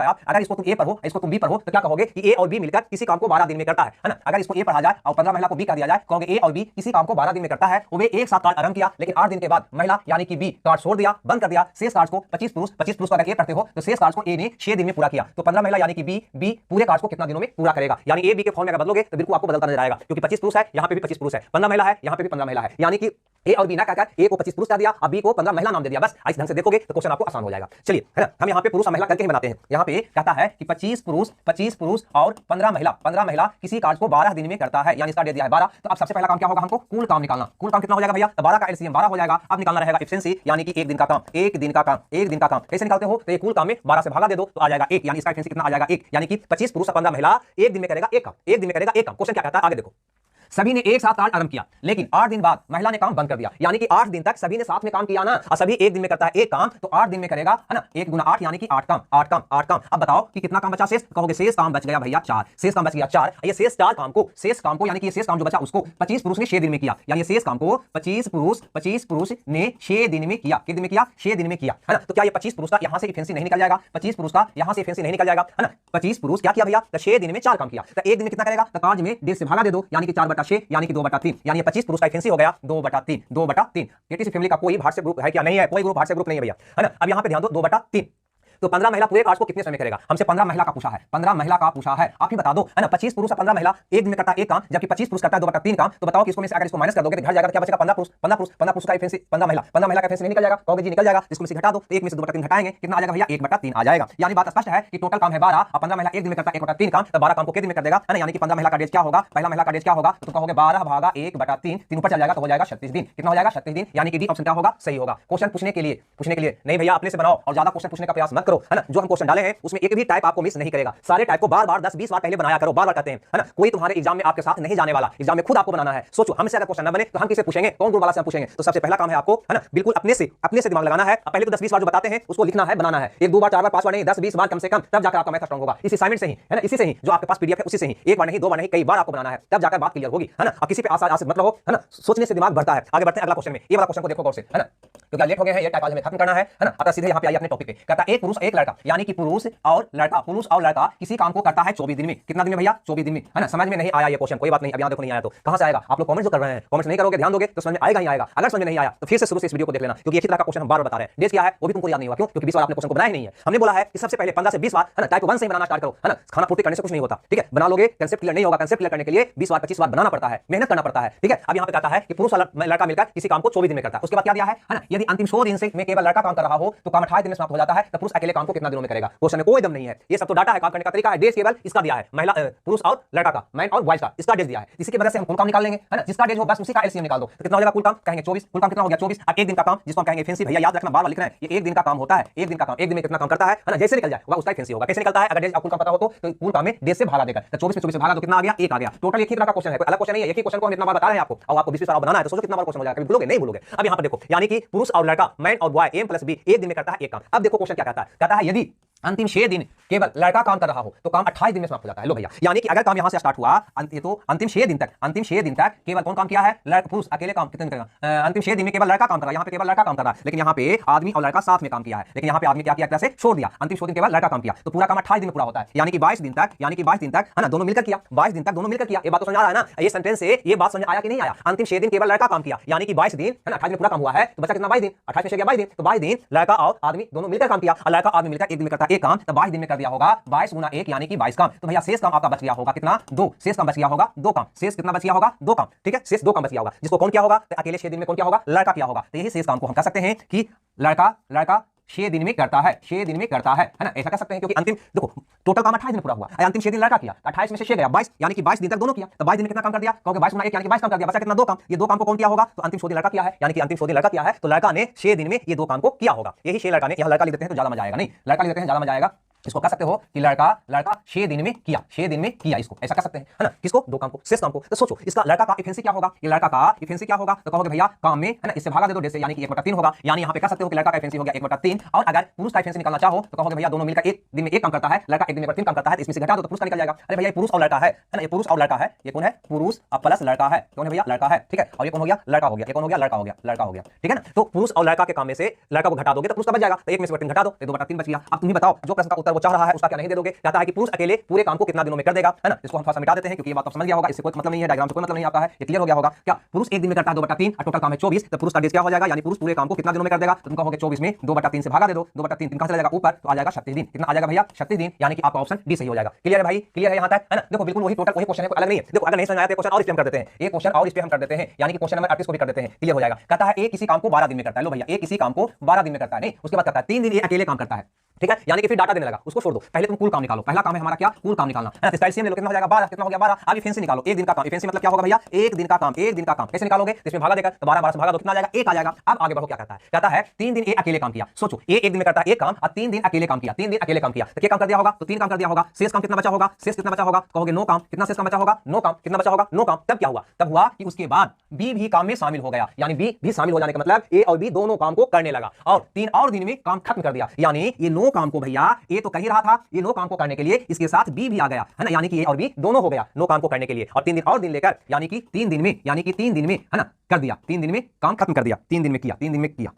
आप, अगर इसको तुम ए पर हो, इसको तुम बी पर हो, तो क्या कहोगे कि ए और बी मिलकर किसी काम को 12 दिन में करता है ना। अगर इसको ए पढ़ा जाए और 15 महिला को बी कह दिया जाए, कहोगे ए और बी किसी काम को 12 दिन में करता है, वो एक साथ कार्य आरंभ किया, लेकिन 8 दिन के बाद महिला यानी कि बी कार्य छोड़ दिया, बंद कर दिया, शेष कार्य को 25 पुरुष को अगर ए करते हो तो शेष कार्य को ए ने 6 दिन में पूरा किया, तो 15 महिला यानी कि बी पूरे कार्य को कितना दिनों में पूरा करेगा। यानी ए बी के फॉर्म में अगर बदलोगे तो बिल्कुल आपको बदलता नजर आएगा, क्योंकि 25 पुरुष है, यहाँ पे भी 25 पुरुष है, 15 महिला है, यहाँ पे भी 15 महिला है, यानी कि ए और बी ना कहकर ए को 25 पुरुष कह दिया, अब बी को 15 महिला नाम दे दिया, बस इस ढंग से देखोगे तो क्वेश्चन आपको आसान हो जाएगा। चलिए है ना, हम यहाँ पे पुरुष और महिला करके ही बनाते हैं। यहाँ पे कहता है कि 25 पुरुष और 15 महिला किसी कार्य को 12 दिन में करता है, यानी इसका दे दिया है 12, तो अब सबसे पहला काम क्या होगा, हमको कुल काम निकालना। कुल काम कितना हो जाएगा भैया, तो 12 का एलसीएम 12 हो जाएगा। अब निकालना रहेगा एफिशिएंसी, यानी कि एक दिन का काम कैसे निकालते हो, तो ये कुल काम में 12 से भागा दे दो तो आ जाएगा 1, यानी इसका एफिशिएंसी कितना आ जाएगा 1, यानी कि 25 पुरुष और 15 महिला एक दिन में करेगा एक काम। क्वेश्चन क्या कहता है आगे देखो, सभी ने एक साथ कार्य आरंभ किया, लेकिन 8 दिन बाद महिला ने काम बंद कर दिया, यानी कि 8 दिन तक सभी ने साथ में काम किया ना, और सभी एक दिन में करता है एक काम, तो 8 दिन में करेगा, है ना, 1 गुना 8 यानी कि 8 काम। अब बताओ कि कितना काम बचा शेष, कहोगे शेष काम बच गया भैया 4, शेष काम बच गया 4। ये शेष 4 काम को यानी कि ये शेष काम जो बचा उसको 25 पुरुष ने 6 दिन में किया, यानी शेष काम को 25 पुरुष ने 6 दिन में किया, कितने दिन में किया, 6 दिन में किया, है ना। तो क्या ये 25 पुरुष का यहां से एफिशिएंसी नहीं निकल जाएगा, 25 पुरुष का यहां से एफिशिएंसी नहीं निकल जाएगा, है ना। 25 पुरुष क्या किया भैया, तो 6 दिन में 4 काम किया, तो एक दिन में कितना करेगा, तो कार्य में डेढ़ से भागा दे दो, यानी कि 4/6 यानी कि 2/3, यानी 25 पुरुष का एफिशिएंसी हो गया 2/3। केटीसी फैमिली का कोई व्हाट्सएप ग्रुप है क्या, नहीं है, कोई ग्रुप व्हाट्सएप ग्रुप नहीं है भैया, है ना। अब यहां पे ध्यान दो 2/3, तो 15 महिला पूरे कार्य को कितने समय करेगा, हमसे 15 महिला का पूछा है, 15 महिला का पूछा है, आप ही बता दो, है ना। 25 पुरुष और 15 महिला एक दिन में करता है एक काम, जबकि 25 पुरुष करता है 2/3 काम, तो बताओ कि इसको में से अगर इसको माइनस कर दोगे तो घर जाएगा, तो क्या बचेगा, 15 पुरुष का एफिशिएंसी, 15 महिला का एफिशिएंसी नहीं निकल जाएगा, कहोगे जी निकल जाएगा, इसको में से घटा दो, तो 1 में से 2/3 घटाएंगे, कितना आ जाएगा भैया 1/3 आ जाएगा। यानी बात स्पष्ट है कि टोटल काम है 12 और 15 महिला एक दिन में करता है 1/3 काम, तो 12 काम को कितने दिन में कर देगा, है ना। यानी कि 15 महिला का डेज क्या होगा, पहला महिला का डेज क्या होगा, तो कहोगे 12 भागा 1/3, 3 ऊपर चल जाएगा तो हो जाएगा 36 दिन, कितना हो जाएगा 36 दिन, यानी कि डी ऑप्शन क्या होगा, सही होगा। क्वेश्चन पूछने के लिए नहीं भैया अपने से बनाओ और ज्यादा क्वेश्चन पूछने का प्रयास मत करो, है ना। जो हम क्वेश्चन डाले हैं उसमें एक भी टाइप आपको मिस नहीं करेगा, सारे टाइप को बार-बार 10-20 बार पहले बनाया करो, बार-बार कहते हैं, है ना। कोई तुम्हारे एग्जाम में आपके साथ नहीं जाने वाला, एग्जाम में खुद आपको बनाना है। सोचो हमसे अगर क्वेश्चन न बने तो हम किसे पूछेंगे, कौन ग्रुप वाला से हम पूछेंगे, तो सबसे पहला काम है आपको, है ना, बिल्कुल अपने से दिमाग लगाना है। पहले तो 10-20 बार जो बताते हैं उसको लिखना है, बनाना है, 1 2 बार 4 बार 5 बार नहीं, 10-20 बार कम से कम, तब जाकर आपका मैथ स्ट्रांग होगा। इस असाइनमेंट से ही, है ना, इसी से ही जो आपके पास पीडीएफ है उसी से ही, एक बार नहीं 2 बार नहीं कई बार आपको बनाना है, तब जाकर बात क्लियर होगी, है ना। और किसी पे आस मतलब हो, है ना, सोचने से दिमाग बढ़ता है। आगे बढ़ते हैं अगला क्वेश्चन में, ये वाला क्वेश्चन को देखो गौर से, है ना, क्योंकि लेट हो गए हैं, ये टाइप आज हमें खत्म करना है ना। आता सीधे यहाँ पे आइए अपने टॉपिक पे। कहता है एक पुरुष एक लड़का यानी कि पुरुष और लड़का किसी काम को करता है 24 दिन में। कितना दिन में भैया? 24 दिन में, है ना। समझ में नहीं आया ये क्वेश्चन, कोई बात नहीं, अब यहाँ देखो नहीं आया तो कहां से आएगा? आप लोग कमेंट जो कर रहे हैं, कमेंट नहीं करोगे, ध्यान दोगे तो समझ में आएगा ही आएगा। अगर समझ में नहीं आया तो फिर से शुरू से इस वीडियो को देख लेना, क्योंकि एक ही तरह का क्वेश्चन हम बार-बार बता रहे हैं। डेज क्या है वो भी तुमको याद नहीं हुआ, क्यों? क्योंकि 20 बार आपने क्वेश्चन को बनाया ही नहीं है। हमने बोला है कि सबसे पहले 15 से 20 बार, है ना, टाइप 1 से बनाना स्टार्ट करो, है ना। खाना पूर्ति करने से कुछ नहीं होता, ठीक है। बना लोगे कांसेप्ट क्लियर नहीं होगा, कांसेप्ट क्लियर करने के लिए 20 बार 25 बार बनाना पड़ता है, मेहनत करना पड़ता है, ठीक है। अब यहाँ पे कहता है कि पुरुष और लड़का मिलकर किसी काम को 24 दिन में करता है। उसके बाद क्या दिया है ना, यदि अंतिम 100 दिन से में केवल लड़का काम कर रहा हो तो काम 28 दिन में समाप्त हो जाता है, तो पुरुष अकेले काम को कितना दिनों में करेगा? क्वेश्चन में कोई दम नहीं है, ये सब तो डाटा है, काम करने का तरीका है। डेज केवल इसका दिया है, महिला पुरुष और लड़का का, मैन और बॉयज का, इसका डेज दिया है। इसी की वजह से हम कुल काम निकाल लेंगे, है ना। जिसका डेज हो बस उसी का एलसीएम निकाल दो, तो कितना हो जाएगा कुल काम? कहेंगे 24। कुल काम कितना हो गया? 24। अब एक दिन का काम जिसको हम कहेंगे एफिशिएंसी, भैया याद रखना, बार-बार लिखना है, ये एक दिन का काम होता है। एक दिन का काम, एक दिन में कितना काम करता है ना, जैसे निकल जाए वह उसका एफिशिएंसी होगा। कैसे निकलता है? अगर डेज आपको काम पता हो तो कुल काम में डेज से भागा देकर, तो 24 में 24 से भागा तो कितना आ गया? 1 आ गया। टोटल एक ही तरह का क्वेश्चन है, कोई अलग क्वेश्चन नहीं है। एक ही क्वेश्चन को हम इतना बार बता रहे हैं आपको, और आपको 20 बार बनाना है, तो सोचो कितना बार क्वेश्चन हो जाएगा, कभी भूलोगे नहीं भूलोगे। अब यहाँ पर देखो, यानी कि पुरुष और लड़का, मैन और बॉय, एम प्लस बी, एक दिन में करता है एक काम। अब देखो क्वेश्चन क्या कहता है, कहता है यदि अंतिम 6 दिन केवल लड़का काम कर रहा हो तो काम 28 दिन में समाप्त हो जाता है। लो भैया, यानी कि अगर काम यहां से स्टार्ट हुआ तो अंतिम 6 दिन तक केवल कौन काम किया है? पुरुष अकेले काम कितने दिन करेगा? अंतिम 6 दिन में केवल लड़का काम कर रहा है, यहां पे केवल लड़का काम कर रहा है, लेकिन यहां पे आदमी और लड़का साथ में काम किया है। लेकिन यहां पे आदमी क्या किया? एक तरह से छोड़ दिया। अंतिम 6 दिन केवल लड़का काम किया, तो पूरा काम 28 दिन में पूरा होता है, यानी कि 22 दिन तक, है ना, दोनों मिलकर किया। 22 दिन तक दोनों मिलकर किया। ये बात तो समझ आ रहा है ना? ये सेंटेंस से ये बात समझ आया कि नहीं आया? अंतिम 6 दिन केवल लड़का काम किया, यानी कि 22 दिन, है ना, 28 दिन पूरा काम हुआ है, तो बचा कितना? 22 दिन। 28 में से गया 22 दिन, तो 22 दिन लड़का और आदमी दोनों मिलकर काम किया, और लड़का आदमी मिलकर एक दिन में करता है एक काम, तो 22 दिन में कर दिया होगा 22 गुना 1 यानी कि 22 काम। तो भैया शेष काम आपका बच गया होगा कितना? 2। शेष काम बच गया होगा 2 काम। शेष कितना बच गया होगा? 2 काम, ठीक है। शेष 2 काम बच गया होगा, जिसको कौन किया होगा? तो अकेले 6 दिन में कौन किया होगा? लड़का किया होगा। तो यही शेष काम को हम कह सकते हैं कि लड़का 6 दिन में करता है, 6 दिन में करता है ना, ऐसा कह सकते हैं। क्योंकि अंतिम देखो टोटल काम 28 दिन पूरा हुआ, अंतिम 6 दिन लड़का किया, 28 में से 6 गया 22, यानी कि 22 दिन तक दोनों किया, तो 22 दिन में कितना काम कर दिया? कहोगे 22 गुना 1 यानी कि 22 काम कर दिया, बचा कितना? 2 काम। ये 2 काम को कौन किया होगा? तो अंतिम 6 दिन लड़का किया है, यानी कि अंतिम 6 दिन लड़का किया है, तो लड़का ने 6 दिन में ये 2 काम को किया होगा। यही 6 लड़का ने, यहाँ लड़का लिख देते हैं तो ज्यादा मजा आएगा, नहीं लड़का लिख देते हैं ज्यादा मजा आएगा। इसको कह सकते हो कि लड़का 6 दिन में किया, 6 दिन में किया, इसको ऐसा कह सकते हैं, है ना। किसको? 2 काम को, शेष काम को। तो सोचो इसका लड़का का एफिशिएंसी क्या होगा? ये लड़का का एफिशिएंसी क्या होगा? तो कहोगे भैया काम में, है ना, इससे भागा दे दो, जैसे यानी कि 1/3 होगा, यानी यहाँ पे कह सकते हो कि लड़का का एफिशिएंसी हो गया 1/3। और अगर पुरुष का एफिशिएंसी निकालना चाहो तो कहोगे भैया दोनों मिलकर एक दिन में एक काम करता है, लड़का एक दिन में 3 काम करता है, इसमें से घटा दो तो पुरुष का निकल जाएगा। अरे भैया ये पुरुष और लड़का है ना, ये पुरुष और लड़का है, ये कौन है? पुरुष प्लस लड़का है, कौन है भैया? लड़का है, ठीक है। और ये कौन हो गया? लड़का हो गया। ये कौन हो गया? लड़का हो गया, ठीक है ना। तो पुरुष और लड़का के काम में से लड़का को घटा दोगे तो पुरुष का बच जाएगा, तो 1 में से 3 घटा दो, 2/3 बच गया। अब तुम ही बताओ, जो प्रश्न का उत्तर वो चाह रहा है उसका क्या नहीं दे दोगे? कहता है कि पुरुष अकेले पूरे काम को कितना दिनों में कर देगा, है ना। इसको हम थोड़ा सा मिटा देते हैं क्योंकि ये बात तो समझ गया होगा, इससे कोई मतलब नहीं है, डायग्राम से कोई मतलब नहीं आता है, ये क्लियर हो गया होगा। क्या पुरुष एक दिन में करता है 2/3 और टोटल काम है 24, तो पुरुष का डेज क्या हो जाएगा? यानी पुरुष पूरे काम को कितना दिनों में कर देगा? तो तुम कहोगे 24 में 2/3 से भागा दे दो, 2/3 कहां से जाएगा? ऊपर, तो आ जाएगा 36 दिन। कितना आ जाएगा भैया? 36 दिन, यानी कि आपका ऑप्शन डी सही हो जाएगा। क्लियर है भाई? क्लियर है यहाँ तक, है ना। देखो बिल्कुल वही टोटल वही क्वेश्चन है, कोई अलग नहीं है। देखो अगर नहीं समझ आया तो क्वेश्चन और इस पे हम कर देते हैं, एक क्वेश्चन और इस पे हम कर देते हैं, यानी कि क्वेश्चन नंबर 38 को भी कर देते हैं, क्लियर हो जाएगा। कहता है एक किसी काम को 12 दिन में करता है। लो भैया एक किसी काम को 12 दिन में करता है, नहीं उसके बाद कहता है 3 दिन ये अकेले काम करता है, ठीक है। यानी कि फिर डाटा देने लगा, उसको छोड़ दो, पहले तुम कुल काम निकालो। पहला काम है हमारा क्या? कुल काम निकालना, है ना। तो एलसीएम ले लो, कितना हो जाएगा? 12। कितना हो गया? 12। अब एफिशिएंसी निकालो, एक दिन का काम। एफिशिएंसी मतलब क्या होगा भैया? एक दिन का काम, एक दिन का काम। कैसे निकालोगे? तो इसमें भागा देकर, तो 12 से भागा दो, कितना आ जाएगा? 1 आ जाएगा। अब आगे बढ़ो, क्या कहता है? कहता है 3 दिन ये अकेले काम किया। सोचो ये एक दिन में करता है एक काम और 3 दिन अकेले काम किया, 3 दिन अकेले काम किया, तो क्या काम कर दिया होगा? तो 3 काम कर दिया होगा। शेष काम कितना बचा होगा? शेष कितना बचा होगा? कहोगे 9 काम। कितना शेष काम बचा होगा? 9 काम। कितना बचा होगा? 9 काम। तब क्या हुआ? तब हुआ कि उसके बाद बी भी काम में शामिल हो गया, यानी बी भी शामिल हो जाने का मतलब ए और बी दोनों काम को करने लगा, और 3 और दिन में काम खत्म कर दिया। यानी ये 9 काम को भैया ए तो कर ही रहा था, ये 9 काम को करने के लिए इसके साथ बी भी आ गया, है ना। यानी कि ए और बी दोनों हो गया 9 काम को करने के लिए, और 3 दिन और दिन लेकर, यानी कि 3 दिन में, है ना, कर दिया। 3 दिन में काम खत्म कर दिया, 3 दिन में किया, 3 दिन में किया,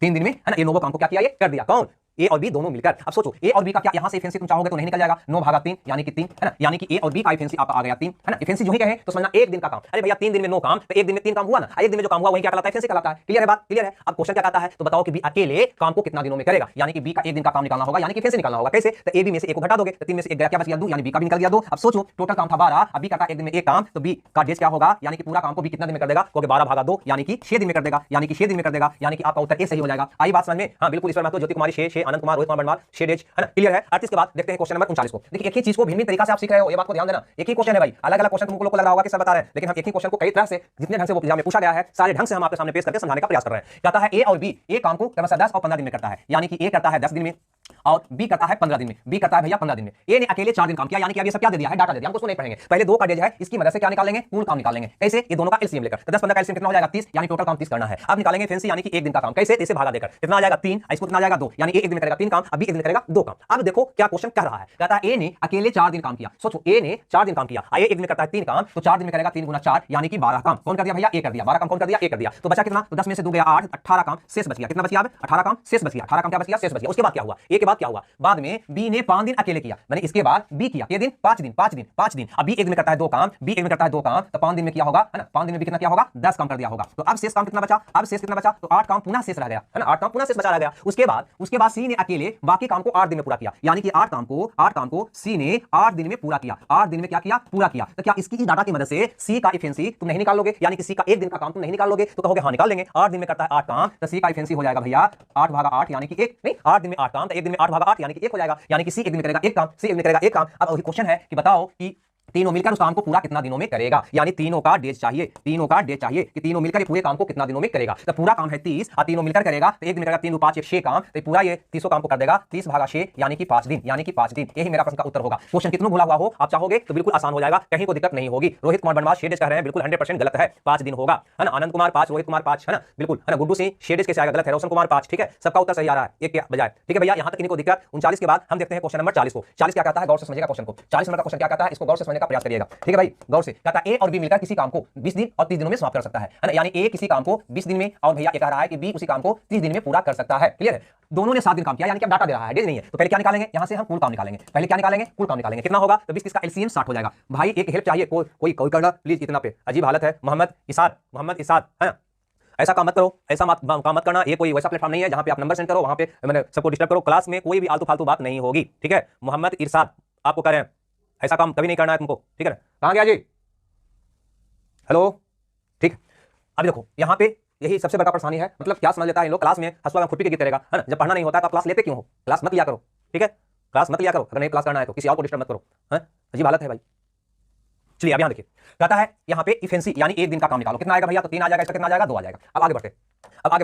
3 दिन में, है ना। ये 9 काम को क्या किया? ये कर दिया। कौन? ए और बी दोनों मिलकर। अब सोचो ए और बी का क्या यहां से एफिशिएंसी तुम चाहोगे तो नहीं निकल जाएगा, 9/3 यानी कि 3, है ना। यानी कि ए और बी का एफिशिएंसी आपका आ गया 3, है ना। एफिशिएंसी जो ही कहे तो समझना एक दिन का काम। अरे भैया 3 दिन में 9 काम, तो एक दिन में 3 काम हुआ ना, एक दिन में जो काम हुआ वही क्या कहलाता है? एफिशिएंसी कहलाता है। क्लियर है बात? क्लियर है। अब क्वेश्चन क्या कहता है? तो बताओ कि बी अकेले काम को कितना दिनों में करेगा, यानी कि बी का एक दिन का काम निकालना होगा, यानी कि एफिशिएंसी निकालना होगा। कैसे? तो ए बी में से एक को घटा दोगे, तो 3 में से एक गया, क्या बच गया? 2, यानी बी का भी निकल गया 2। अब सोचो टोटल काम था 12, अब बी करता एक दिन में एक काम, तो बी का डेज क्या होगा? यानी कि पूरा काम को बी कितना दिन में कर देगा? क्योंकि 12/2 यानी कि 6 दिन में कर देगा, यानी कि 6 दिन में कर देगा, यानी कि आपका उत्तर ए सही हो जाएगा। आई बात समझ में? हां बिल्कुल। ईश्वर महतो, ज्योति कुमारी 6, आनंद कुमार, रोहित कुमार बनवाल 6 डेज, है ना। क्लियर है। 38 के बाद देखते हैं क्वेश्चन नंबर 39 को। देखिए एक ही चीज को भिन्न तरीका से आप सीख रहे हो, ये बात को ध्यान देना। एक ही क्वेश्चन है भाई, अलग-अलग क्वेश्चन तुमको लोग को लग रहा होगा कि सब बता रहे हैं, लेकिन हम एक ही क्वेश्चन को कई तरह से, जितने ढंग से वो एग्जाम में पूछा गया है, सारे ढंग से हम आपके सामने पेश करके समझाने का प्रयास कर रहे हैं। कहता है ए और बी एक काम को क्रमशः 10 और 15 दिन में करता है, यानी कि ए करता है 10 दिन में और बी करता है 15 दिन में, बी करता है भैया 15 दिन में। ए ने अकेले 4 दिन काम किया, यानी कि अब ये सब क्या दे दिया है, डाटा दे दिया। हम उसको नहीं पढ़ेंगे, पहले दो का डेज है, इसकी मदद से क्या निकालेंगे, कुल काम निकालेंगे। कैसे, ये दोनों का एलसीएम लेकर। तो 10 15 का एलसीएम कितना हो जाएगा, 30, यानी टोटल काम 30 करना है। अब निकालेंगे एफिशिएंसी यानी कि एक दिन का काम। कैसे, इसे भागा देकर कितना आ जाएगा 3, इसको कितना आ जाएगा 2, यानी एक दिन में करेगा 3 काम, अभी एक दिन में करेगा 2 काम। अब देखो क्या क्वेश्चन कह रहा है, कहता है ए ने अकेले 4 दिन काम किया। सोचो ए ने 4 दिन काम किया, आइए एक दिन में करता है 3 काम, तो 4 दिन में करेगा 3 गुना 4 यानी कि 12 काम। कौन कर दिया भैया, ए कर दिया। 12 काम कौन कर दिया, ए कर दिया। तो बचा कितना, तो 10 में से 2 गया 8, 18 काम शेष बच गया। कितना बच गया, 18 काम शेष बच गया। 18 काम क्या बच गया, शेष बच गया। उसके बाद क्या हुआ, ए के बाद क्या हुआ, बाद में बी ने 5 दिन अकेले किया, मैंने इसके बाद बी किया ये दिन 5 दिन 5 दिन 5 दिन। अभी एक दिन में करता है 2 काम, बी एक दिन में करता है 2 काम, तो 5 दिन में क्या होगा, है ना, 5 दिन में भी कितना क्या होगा, 10 काम कर दिया होगा। तो अब शेष काम कितना बचा, अब शेष कितना बचा, तो 8 काम पुनः शेष रह गया, है ना, 8 काम पुनः शेष बचा रह गया। उसके बाद सी ने अकेले बाकी काम को 8 दिन में पूरा किया, यानी कि 8 काम को सी ने 8 दिन में पूरा किया। 8 दिन में क्या किया, पूरा किया। तो क्या इसकी डाटा की मदद से सी का एफिशिएंसी तुम नहीं निकाल लोगे, यानी कि सी का एक दिन का काम तुम नहीं निकाल लोगे, तो कहोगे हां निकाल लेंगे। 8 दिन में करता है 8 काम, तो सी का एफिशिएंसी हो जाएगा भैया 8/8 यानी कि 1, नहीं 8 दिन में 8 काम, तो एक दिन में 8/8 यानी कि 1 हो जाएगा, यानी कि सी एक दिन में करेगा 1 काम, सी एक दिन में करेगा 1 काम। अब वही क्वेश्चन है कि बताओ कि तीनों मिलकर उस काम को पूरा कितना दिनों में करेगा, यानी तीनों का डेज चाहिए, तीनों का डेज चाहिए कि तीनों मिलकर ये पूरे काम को कितना दिनों में करेगा। तो पूरा काम है 30 और तीनों मिलकर करेगा तो एक दिन में करेगा 3 5 1 6 काम, तो पूरा ये 30 काम को कर देगा 30/6 यानी कि 5 दिन, यानी कि 5 दिन। यही मेरा प्रश्न का उत्तर होगा। क्वेश्चन कितना भूला हुआ हो आप चाहोगे तो बिल्कुल आसान हो जाएगा, कहीं को दिक्कत नहीं होगी। रोहित कुमार बनवास शेडेज कह रहे हैं, बिल्कुल 100% गलत है, 5 दिन होगा, है ना। आनंद कुमार 5, रोहित कुमार 5, है ना, बिल्कुल, है ना। गुड्डू सिंह शेडेज कैसे आएगा, गलत है। रोशन कुमार 5, ठीक है, सबका उत्तर सही आ रहा है एक के बजाय, ठीक है भैया। यहां तक इनको दिक्कत। 39 के बाद हम देखते हैं क्वेश्चन नंबर 40 को। 40 क्या कहता है, गौर से समझिएगा क्वेश्चन को। 40 नंबर का क्वेश्चन क्या कहता है, इसको गौर से समझने का प्रयास करिएगा, ठीक है भाई, गौर से। कहता है ए और बी मिलकर किसी काम को 20 दिन और 30 दिनों में समाप्त कर सकता है ना, यानी ए किसी काम को 20 दिन में और भैया ये कह रहा है कि बी उसी काम को 30 दिन में पूरा कर सकता है। क्लियर है, दोनों ने 7 दिन काम किया, यानी कि अब डाटा दे रहा है, डेज नहीं है। तो पहले क्या निकालेंगे, यहां से हम कुल काम निकालेंगे। पहले क्या निकालेंगे, कुल काम निकालेंगे। कितना होगा, तो 20 का एलसीएम 60 हो जाएगा। भाई एक हेल्प चाहिए, कोई करना प्लीज, इतना पे अजीब हालत है। मोहम्मद इसाद, है ना, ऐसा काम मत करो, ऐसा काम मत करना। ये कोई वैसा प्लेटफॉर्म नहीं है जहां पे आप नंबर सेंड करो, वहां पे मैंने सबको डिस्टर्ब करो। क्लास में कोई भी आलतू फालतू बात नहीं होगी, ठीक है। मोहम्मद इरशाद आपको कह रहे हैं, ऐसा काम कभी नहीं करना है तुमको, ठीक है। कहां गया जी, हेलो, ठीक। अभी देखो यहाँ पे यही सबसे बड़ा परेशानी है, मतलब क्या समझ लेता है इन लोग, क्लास में हंसुआ खुट्टी के गिरते रहेगा, है ना। जब पढ़ना नहीं होता तो आप क्लास लेते क्यों हो, क्लास मत लिया करो, ठीक है, क्लास मत लिया करो। अगर नहीं क्लास करना है तो किसी और को डिस्टर्ब मत करो, है, अजीब हालत है भाई। चलिए अब यहाँ देखिए, कहता है यहाँ पे इफिशिएंसी यानी एक दिन का काम निकालो। कितना आएगा भैया, तो 3 आ जाएगा, इसका कितना आ जाएगा, 2 आ जाएगा। अब आगे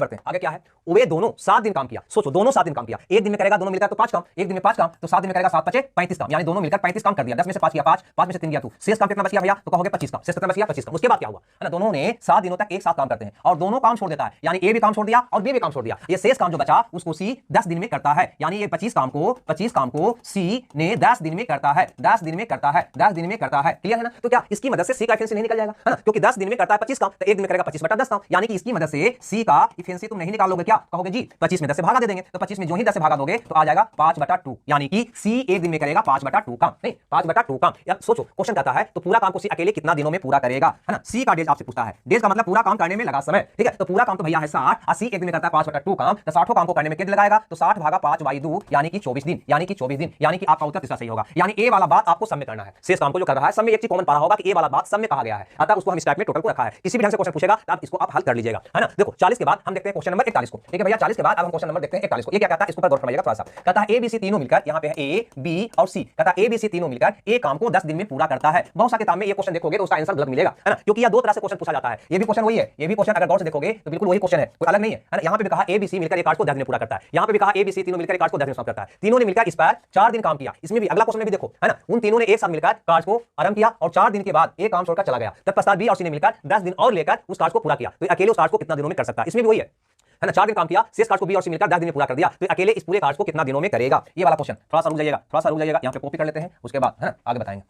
बढ़ते हैं, आगे क्या है, वे दोनों 7 दिन काम किया। सोचो दोनों 7 दिन काम किया, एक दिन में करेगा दोनों मिलकर तो 5 काम, एक दिन में 5 काम, तो 7 दिन में करेगा 7 5 35 काम, यानी दोनों मिलकर 35 काम कर दिया। 10 में से 5 किया 5, 5 में से 3 गया 2, शेष काम कितना बच गया भैया, तो कहोगे 25 काम, शेष कितना बच गया 25 काम। उसके बाद क्या हुआ, है ना, दोनों ने 7 दिनों तक एक साथ काम करते हैं और दोनों काम छोड़ देता है, यानी ए भी काम छोड़ दिया और बी भी काम छोड़ दिया। ये शेष काम जो बचा उसको सी 10 दिन में करता है, यानी ये 25 काम को सी ने 10 दिन में करता है, 10 दिन में करता है, 10 दिन में करता है। क्लियर है ना। तो क्या इसकी मदद से सी का एफिशिएंसी नहीं निकल जाएगा, है ना, क्योंकि 10 दिन में करता है 25 काम, तो एक दिन में करेगा 25/10 काम, यानी कि इसकी मदद से सी का एफिशिएंसी तुम नहीं निकालोगे, क्या कहोगे जी 25 में 10 से भागा दे देंगे, तो 25 में जो ही 10 से भागा दोगे तो आ जाएगा 5/2, यानी कि सी एक दिन में करेगा 5/2 काम, नहीं 5/2 काम। यार सोचो क्वेश्चन कहता है तो पूरा काम को सी अकेले कितना दिनों में पूरा करेगा, है ना। सी का डेज आपसे पूछता है, डेज का मतलब पूरा काम करने में लगा समय, ठीक है। तो पूरा काम तो भैया है 60 और सी एक दिन में करता है 5/2 काम, तो 60 काम को करने में कितना लगाएगा, तो 60/5/2 यानी कि 24 दिन, यानी कि 24 दिन, यानी कि आपका उत्तर तीसरा सही होगा। यानी ए वाला बात आपको सब में करना है, शेष काम को जो कर रहा है सब में एक चीज कॉमन पा रहा होगा कि ए वाला बात सब में कहा गया है, अतः उसको हम इस टाइप में टोटल को रखा है। किसी भी ढंग से क्वेश्चन पूछेगा तो आप इसको आप हल कर लीजिएगा, है ना। देखो 40 के बाद हम देखते हैं क्वेश्चन नंबर 41 को, ठीक है भैया। 40 के बाद अब हम क्वेश्चन नंबर देखते हैं 41 को। ये क्या कहता है, इसको पर गौर फरमाइएगा थोड़ा सा। कहता है ए बी सी तीनों मिलकर, यहाँ पे है ए बी और सी, कहता है ए बी सी तीनों मिलकर एक काम को 10 दिन में पूरा करता है। बहुत सा किताब में ये क्वेश्चन देखोगे तो उसका आंसर गलत मिलेगा, है ना, क्योंकि यह दो तरह से क्वेश्चन पूछा जाता है। ये भी क्वेश्चन वही है, ये भी क्वेश्चन अगर गौर से देखोगे तो बिल्कुल वही क्वेश्चन है, कोई अलग नहीं है, है ना। यहाँ पे भी कहा ए बी सी मिलकर एक कार्य को 10 दिन में पूरा करता है, यहाँ पे भी कहा ए बी सी तीनों मिलकर एक कार्य को 10 दिन में समाप्त करता है। तीनों ने मिलकर इस पर 4 दिन काम किया। इसमें भी अगला क्वेश्चन में भी देखो, है ना, उन तीनों ने एक साथ मिलकर कार्य को आरंभ किया और 4 दिन के बाद एक काम छोड़कर चला गया। तत्पश्चात बी और सी ने मिलकर 10 दिन और लेकर उस कार्य को पूरा किया। तो अकेले उस कार्य को कितना दिनों में कर सकता है, इसमें भी वही है ना। 4 दिन काम किया, शेष कार्य को बी और सी मिलकर 10 दिन में पूरा कर दिया, तो अकेले इस पूरे कार्य को कितना दिनों में करेगा, ये वाला क्वेश्चन। थोड़ा सा रुक जाइएगा, यहाँ पे कॉपी कर लेते हैं, उसके बाद है ना आगे बताएंगे।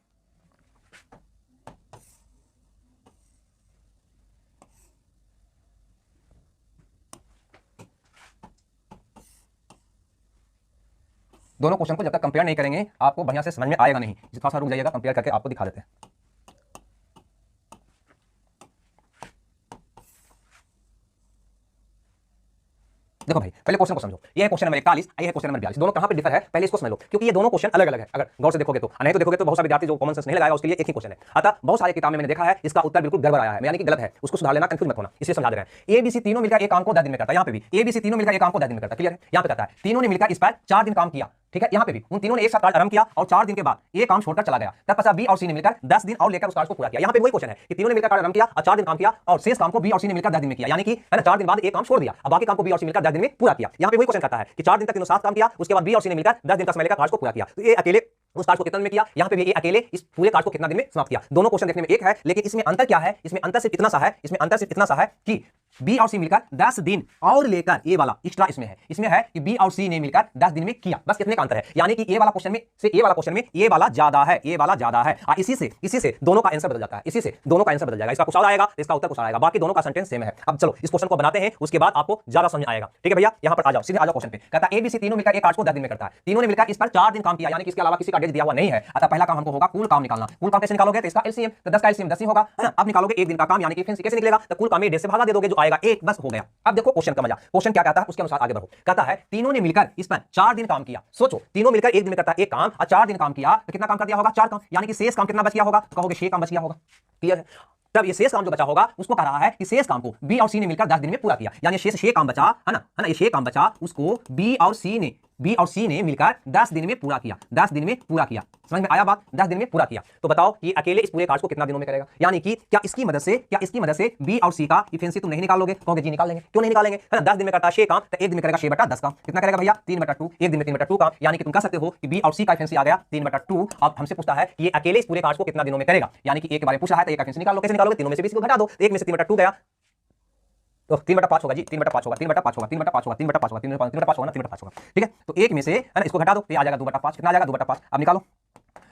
दोनों क्वेश्चन को जब तक कंपेयर नहीं करेंगे आपको बढ़िया से समझ में आएगा नहीं। थोड़ा सा रुक जाइएगा, कंपेयर करके आपको दिखा देते हैं। देखो भाई पहले क्वेश्चन को समझो, ये है क्वेश्चन नंबर 41, ये है क्वेश्चन नंबर 42। दोनों कहां पे डिफर है पहले इसको समझ लो, क्योंकि ये दोनों क्वेश्चन अलग अलग है। अगर गौर से देखोगे तो, नहीं तो देखोगे तो बहुत सारे विद्यार्थी जो कॉमन सेंस नहीं लगाएगा उसके लिए एक ही क्वेश्चन है। अतः बहुत सारे किताब में मैंने देखा है इसका उत्तर बिल्कुल गड़बड़ आया है, यानी कि गलत है, उसको सुधार लेना, कंफ्यूज मत होना, इसलिए समझा दे रहे हैं। ए बी सी तीनों मिलकर एक काम को 10 दिन में करता है, यहाँ पे भी ए बी सी तीनों मिलकर एक काम को 10 दिन में करता है। क्लियर है, यहाँ पे कहता है तीनों ने मिलकर इस पर 4 दिन काम किया, ठीक है, यहाँ पे भी उन तीनों ने एक साथ कार्य आरंभ किया और 4 दिन के बाद ये काम छोड़कर चला गया। तत्पश्चात बी और सी ने मिलकर 10 दिन और लेकर उस कार्य को पूरा किया। यहाँ पे वही क्वेश्चन है कि तीनों ने मिलकर कार्य आरंभ किया और 4 दिन काम किया और शेष काम को बी और सी ने मिलकर 10 दिन में किया, यानी कि है ना 4 दिन बाद एक काम छोड़ दिया, अब बाकी काम को बी और सी मिलकर 10 दिन में पूरा किया। यहाँ पे वही क्वेश्चन करता है कि 4 दिन तक तीनों साथ काम किया, उसके बाद बी और सी ने मिलकर 10 दिन का समय लेकर कार्य को पूरा किया। तो ये अकेले उस कार्य को कितना दिन में किया, यहाँ पे भी ये अकेले इस पूरे कार्य को कितना दिन में समाप्त किया। दोनों क्वेश्चन देखने में एक है, लेकिन इसमें अंतर क्या है, इसमें अंतर सिर्फ इतना सा है, इसमें अंतर सिर्फ इतना सा है कि बी और सी मिलकर 10 दिन और लेकर, ये वाला एक्स्ट्रा इसमें है कि बी और सी ने मिलकर 10 दिन में किया, बस कितने का अंतर है। यानी कि ये वाला क्वेश्चन में से ये वाला क्वेश्चन में ये वाला ज्यादा है, ये वाला ज्यादा है। इसी से दोनों का आंसर बदल जाता है, इसी से दोनों का आंसर बदल जाएगा। इसका कुछ और आएगा, इसका उत्तर कुछ और आएगा, बाकी दोनों का सेंटेंस सेम है। अब चलो इस क्वेश्चन को बनाते हैं, उसके बाद आपको ज्यादा समझ आएगा। ठीक है भैया, यहां पर आ जाओ, सीधे आ जाओ क्वेश्चन पे। कहता है एबीसी तीनों मिलकर एक कार्य को 10 दिन में करता है, तीनों ने मिलकर इस पर 4 दिन काम किया, यानी कि इसके अलावा किसी का डेज दिया हुआ नहीं है। अतः पहला काम हमको होगा कुल काम निकालना। कुल काम कैसे निकालोगे, तो इसका एलसीएम, तो 10 का एलसीएम 10 ही होगा, है ना। अब निकालोगे एक दिन का काम, यानी कि एफिशिएंसी कैसे निकलेगा, तो कुल काम में डेज से भागा दे दोगे, जो आएगा 1, बस हो गया। अब देखो क्वेश्चन का मजा, क्वेश्चन क्या कहता है उसके अनुसार आगे बढ़ो। कहता है तीनों ने मिलकर इस पर 4 दिन काम किया। सोचो, तीनों मिलकर एक दिन में करता है एक काम और 4 दिन काम किया, तो कितना काम कर दिया होगा, 4 काम, यानी कि शेष काम कितना बच गया होगा, तो कहोगे 6 काम बच गया होगा। क्लियर है। तब ये शेष काम जो बचा होगा उसको कह रहा है कि शेष काम को बी और सी ने मिलकर 10 दिन में पूरा किया, यानी शेष 6 काम बचा, है ना, ये 6 काम बचा, उसको बी और सी ने मिलकर 10 दिन में पूरा किया, 10 दिन में पूरा किया। समझ में आया बात, 10 दिन में पूरा किया। तो बताओ कि अकेले इस पूरे कार्य को कितना दिनों में करेगा, यानी कि क्या इसकी मदद से बी और सी का एफिशिएंसी तुम नहीं निकालोगे, कहोगे जी निकाल लेंगे। क्यों नहीं निकालेंगे, है ना। 10 दिन में करता है 6 काम, तो एक दिन में करेगा 6/10 काम, कितना करेगा भैया, 3/2, एक दिन में 3/2 काम, यानी कि तुम कह सकते हो कि बी और सी का एफिशिएंसी आ गया 3/2। अब हमसे पूछता है कि ये अकेले इस पूरे कार्य को कितना दिनों में करेगा, यानी कि एक के बारे में पूछा है, तो एक एफिशिएंसी निकाल लो। कैसे निकालोगे, तीनों में से 20 को घटा दो, एक में से 3/2 गया, तो 3/5 होगा जी, 3/5 होगा, 3/5 होगा, 3/5 होगा, 3/5 होगा, 3/5 होगा ना, 3/5 होगा। ठीक है, तो एक में से, है ना, इसको घटा दो, तो ये आ जाएगा 2/5, कितना आ जाएगा 2/5। अब निकालो,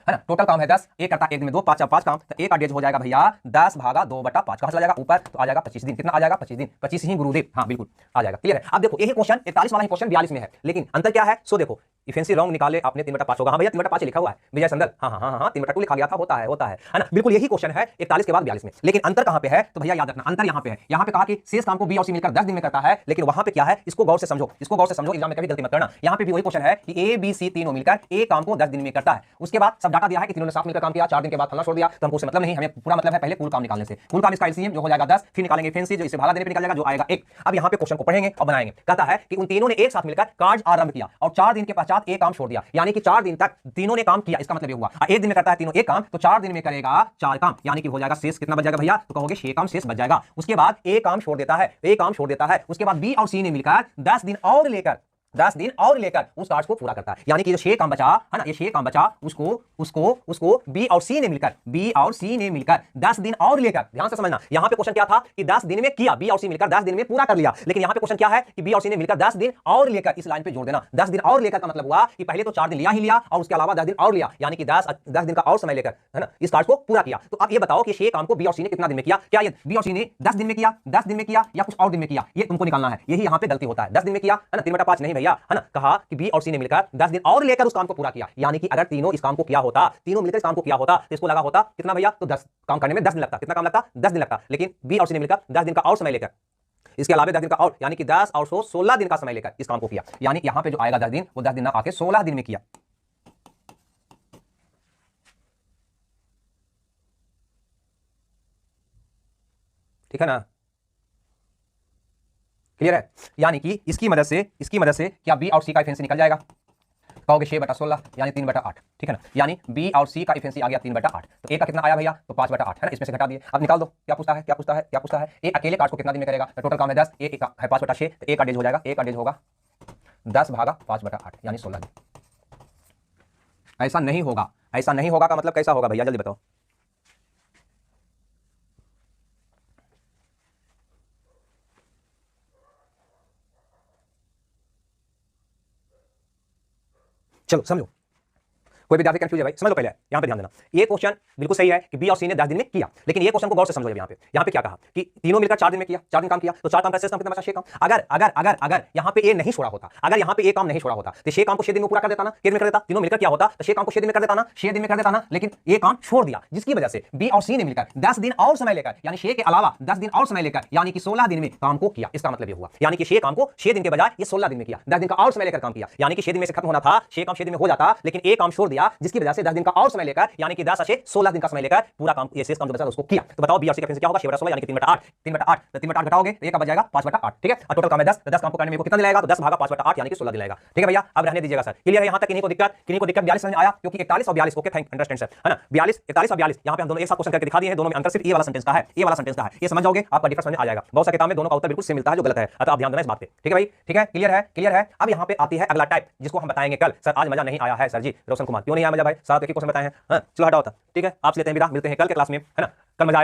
है ना। टोटल काम है 10, एक करता एक दिन में 2, 5 काम, तो एक का डेज हो जाएगा भैया 10 भागा 2/5, कहां से आ जाएगा ऊपर, तो आ जाएगा 25 दिन। कितना आ जाएगा, 25 दिन, 25 ही गुरुदेव, हाँ बिल्कुल आ जाएगा। क्लियर है। अब देखो यही क्वेश्चन 41 वाला ही क्वेश्चन 42 में है, लेकिन अंतर क्या है, सो देखो इफिशिएंसी रॉन्ग निकाले आपने, 3/5 होगा, हाँ भैया 3/5 लिखा हुआ है विजय संदल, हाँ 3/2 लिखा गया था, होता है ना, बिल्कुल यही क्वेश्चन है 41 के बाद 42 में। लेकिन अंतर कहां पे है, तो भैया याद रखना अंतर यहां पे है। यहां पे कहा कि शेष काम को बी और सी मिलकर 10 दिन में करता है, लेकिन वहां पे क्या है, इसको गौर से समझो, एग्जाम में कभी गलती मत करना। यहां पे भी वही क्वेश्चन है कि ए बी सी तीनों मिलकर एक काम को 10 दिन में करता है। उसके बाद सब डाटा दिया है कि तीनों ने साथ मिलकर काम किया, 4 दिन के बाद फलना छोड़ दिया, तो हमको उससे मतलब नहीं, हमें पूरा मतलब है पहले कुल काम निकालने से। कुल काम इसका एलसीएम जो हो जाएगा 10, फिर निकालेंगे एफिशिएंसी जो इसे भागा देने पे निकल जाएगा, जो आएगा 1। अब यहां पे क्वेश्चन को पढ़ेंगे और बनाएंगे। कहता है कि उन तीनों ने एक साथ मिलकर कार्य आरंभ किया और 4 दिन के पश्चात एक काम छोड़ दिया, यानी कि 4 दिन तक तीनों ने काम किया, इसका मतलब ये हुआ एक दिन में करता है तीनों एक काम, तो 4 दिन में करेगा 4 काम, यानी कि हो जाएगा शेष कितना बच जाएगा भैया, तो कहोगे 6 काम शेष बच जाएगा। उसके बाद एक काम छोड़ देता है, उसके बाद बी और सी ने मिलकर 10 दिन और लेकर उस कार्य को पूरा करता है, यानी कि जो 6 काम बचा, है ना, ये 6 काम बचा, उसको बी और सी ने मिलकर 10 दिन और लेकर, ध्यान से समझना, यहां पे क्वेश्चन क्या था कि 10 दिन में किया, बी और सी मिलकर 10 दिन में पूरा कर लिया, लेकिन यहां पे क्वेश्चन क्या है कि बी और सी ने मिलकर 10 दिन और लेकर, इस लाइन पे जोड़ देना। 10 दिन और लेकर का मतलब हुआ कि पहले तो 4 दिन ही लिया और उसके अलावा 10 दिन और लिया, यानी कि 10 दिन का और समय लेकर, है ना, इस कार्य को पूरा किया। तो अब ये बताओ कि 6 काम को बी और सी ने कितना दिन में किया, क्या ये बी और सी ने 10 दिन में किया या कुछ और दिन में किया, ये तुमको निकालना है। यही यहां पे गलती होता है, 10 दिन में किया, है ना, 3/5 नहीं भैया, है ना, कहा कि बी और सी ने मिलकर 10 दिन और लेकर उस काम को पूरा किया, यानी कि अगर तीनों मिलकर इस काम को किया होता तो इसको लगा होता कितना भैया, तो 10 काम करने में 10 दिन लगता, कितना काम लगता, 10 दिन लगता, लेकिन बी और सी ने मिलकर 10 दिन का और समय लेकर, इसके अलावा 10 दिन का और, यानी कि 10 और 16 दिन का समय लेकर इस काम को किया, यानी यहां पे जो आएगा 10 दिन, वो 10 दिन ना आके 16 दिन में किया। ठीक है ना, क्लियर है। यानी कि इसकी मदद से क्या बी और सी का एफिशिएंसी निकल जाएगा, कहोगे 6/16 यानी 3/8, ठीक है ना, यानी बी और सी का एफिशिएंसी आ गया 3/8, तो ए का कितना आया भैया, तो 5/8, है ना, इसमें से घटा दिए। अब निकाल दो, क्या पूछता है, ए अकेले कार्य को कितना दिन में करेगा, तो टोटल काम है 10, ए का है 5/6, तो ए का डेज हो जाएगा, 10 भागा 5/8 यानी 16 दिन। ऐसा नहीं होगा का मतलब कैसा होगा भैया, जल्दी बताओ। चलो समझो, कोई विद्यार्थी कंफ्यूज है भाई, समझ लो पहले, यहां पे ध्यान देना। ये क्वेश्चन बिल्कुल सही है कि बी और सी ने 10 दिन में किया, लेकिन ये क्वेश्चन को गौर से समझो। यहां पे क्या कहा कि तीनों मिलकर 4 दिन में किया, 4 दिन काम किया, तो 4 काम का शेष काम कितना बचा, 6 काम। अगर यहां पे ए नहीं छोड़ा होता, अगर यहां पे ए काम नहीं छोड़ा होता, तो 6 काम को 6 दिन में पूरा कर देता ना, कितने में कर देता, तीनों मिलकर क्या होता, तो 6 काम को 6 दिन में कर देता ना, लेकिन ये काम छोड़ दिया, जिसकी वजह से बी और सी ने मिलकर 10 दिन और समय लेकर, यानी 6 के अलावा 10 दिन और समय लेकर, यानी कि 16 दिन में काम को किया। इसका मतलब ये हुआ, यानी कि 6 काम को 6 दिन के बजाय ये 16 दिन में किया, 10 दिन का और समय लेकर काम किया, यानी कि 6 दिन में से खत्म होना था, 6 काम 6 दिन में हो जाता, लेकिन एक काम छोड़ दिया, जिसकी वजह से 10 दिन का और समय लेकर, यानी कि 10 से 16 दिन का समय लेकर पूरा काम, ये शेष काम जो बचा उसको किया। तो बताओ बी और सी का कैंसिल क्या होगा, 6/16 यानी कि 3/8, 3/8, तो 3/8 घटाओगे तो ये कब बच जाएगा, 5/8, ठीक है। और टोटल काम है 10, तो 10 काम को करने में कितना दिन लगेगा, तो 10 भागा 5/8 यानी कि 16 दिन लगेगा, ठीक है भैया। अब रहने दीजिएगा सर, क्लियर है यहां तक, किन्हीं को दिक्कत 42 समझ में आया, क्योंकि 41 और 42, ओके थैंक अंडरस्टैंड सर, है ना। 42, 41 और 42 यहां पे हम दोनों एक साथ क्वेश्चन करके दिखा दिए हैं, दोनों में अंतर सिर्फ ये वाला सेंटेंस का है, ये वाला सेंटेंस का है, ये समझ जाओगे आपका डिफरेंस समझ में आ जाएगा। बहुत सारे किताब में दोनों का उत्तर बिल्कुल सेम मिलता है जो गलत है, अतः आप ध्यान देना इस बात पे, ठीक है भाई, ठीक है, क्लियर है, क्लियर है। अब यहां पे आती है अगला टाइप, जिसको हम बताएंगे कल। सर आज मजा नहीं आया है सर जी, रोशन कुमार, क्यों नहीं आया मजा भाई, साथ एक ही क्वेश्चन बताए हैं, चलो हटाओ, ठीक है, आपसे लेते हैं विदा, मिलते हैं कल के क्लास में, है ना। कल मजा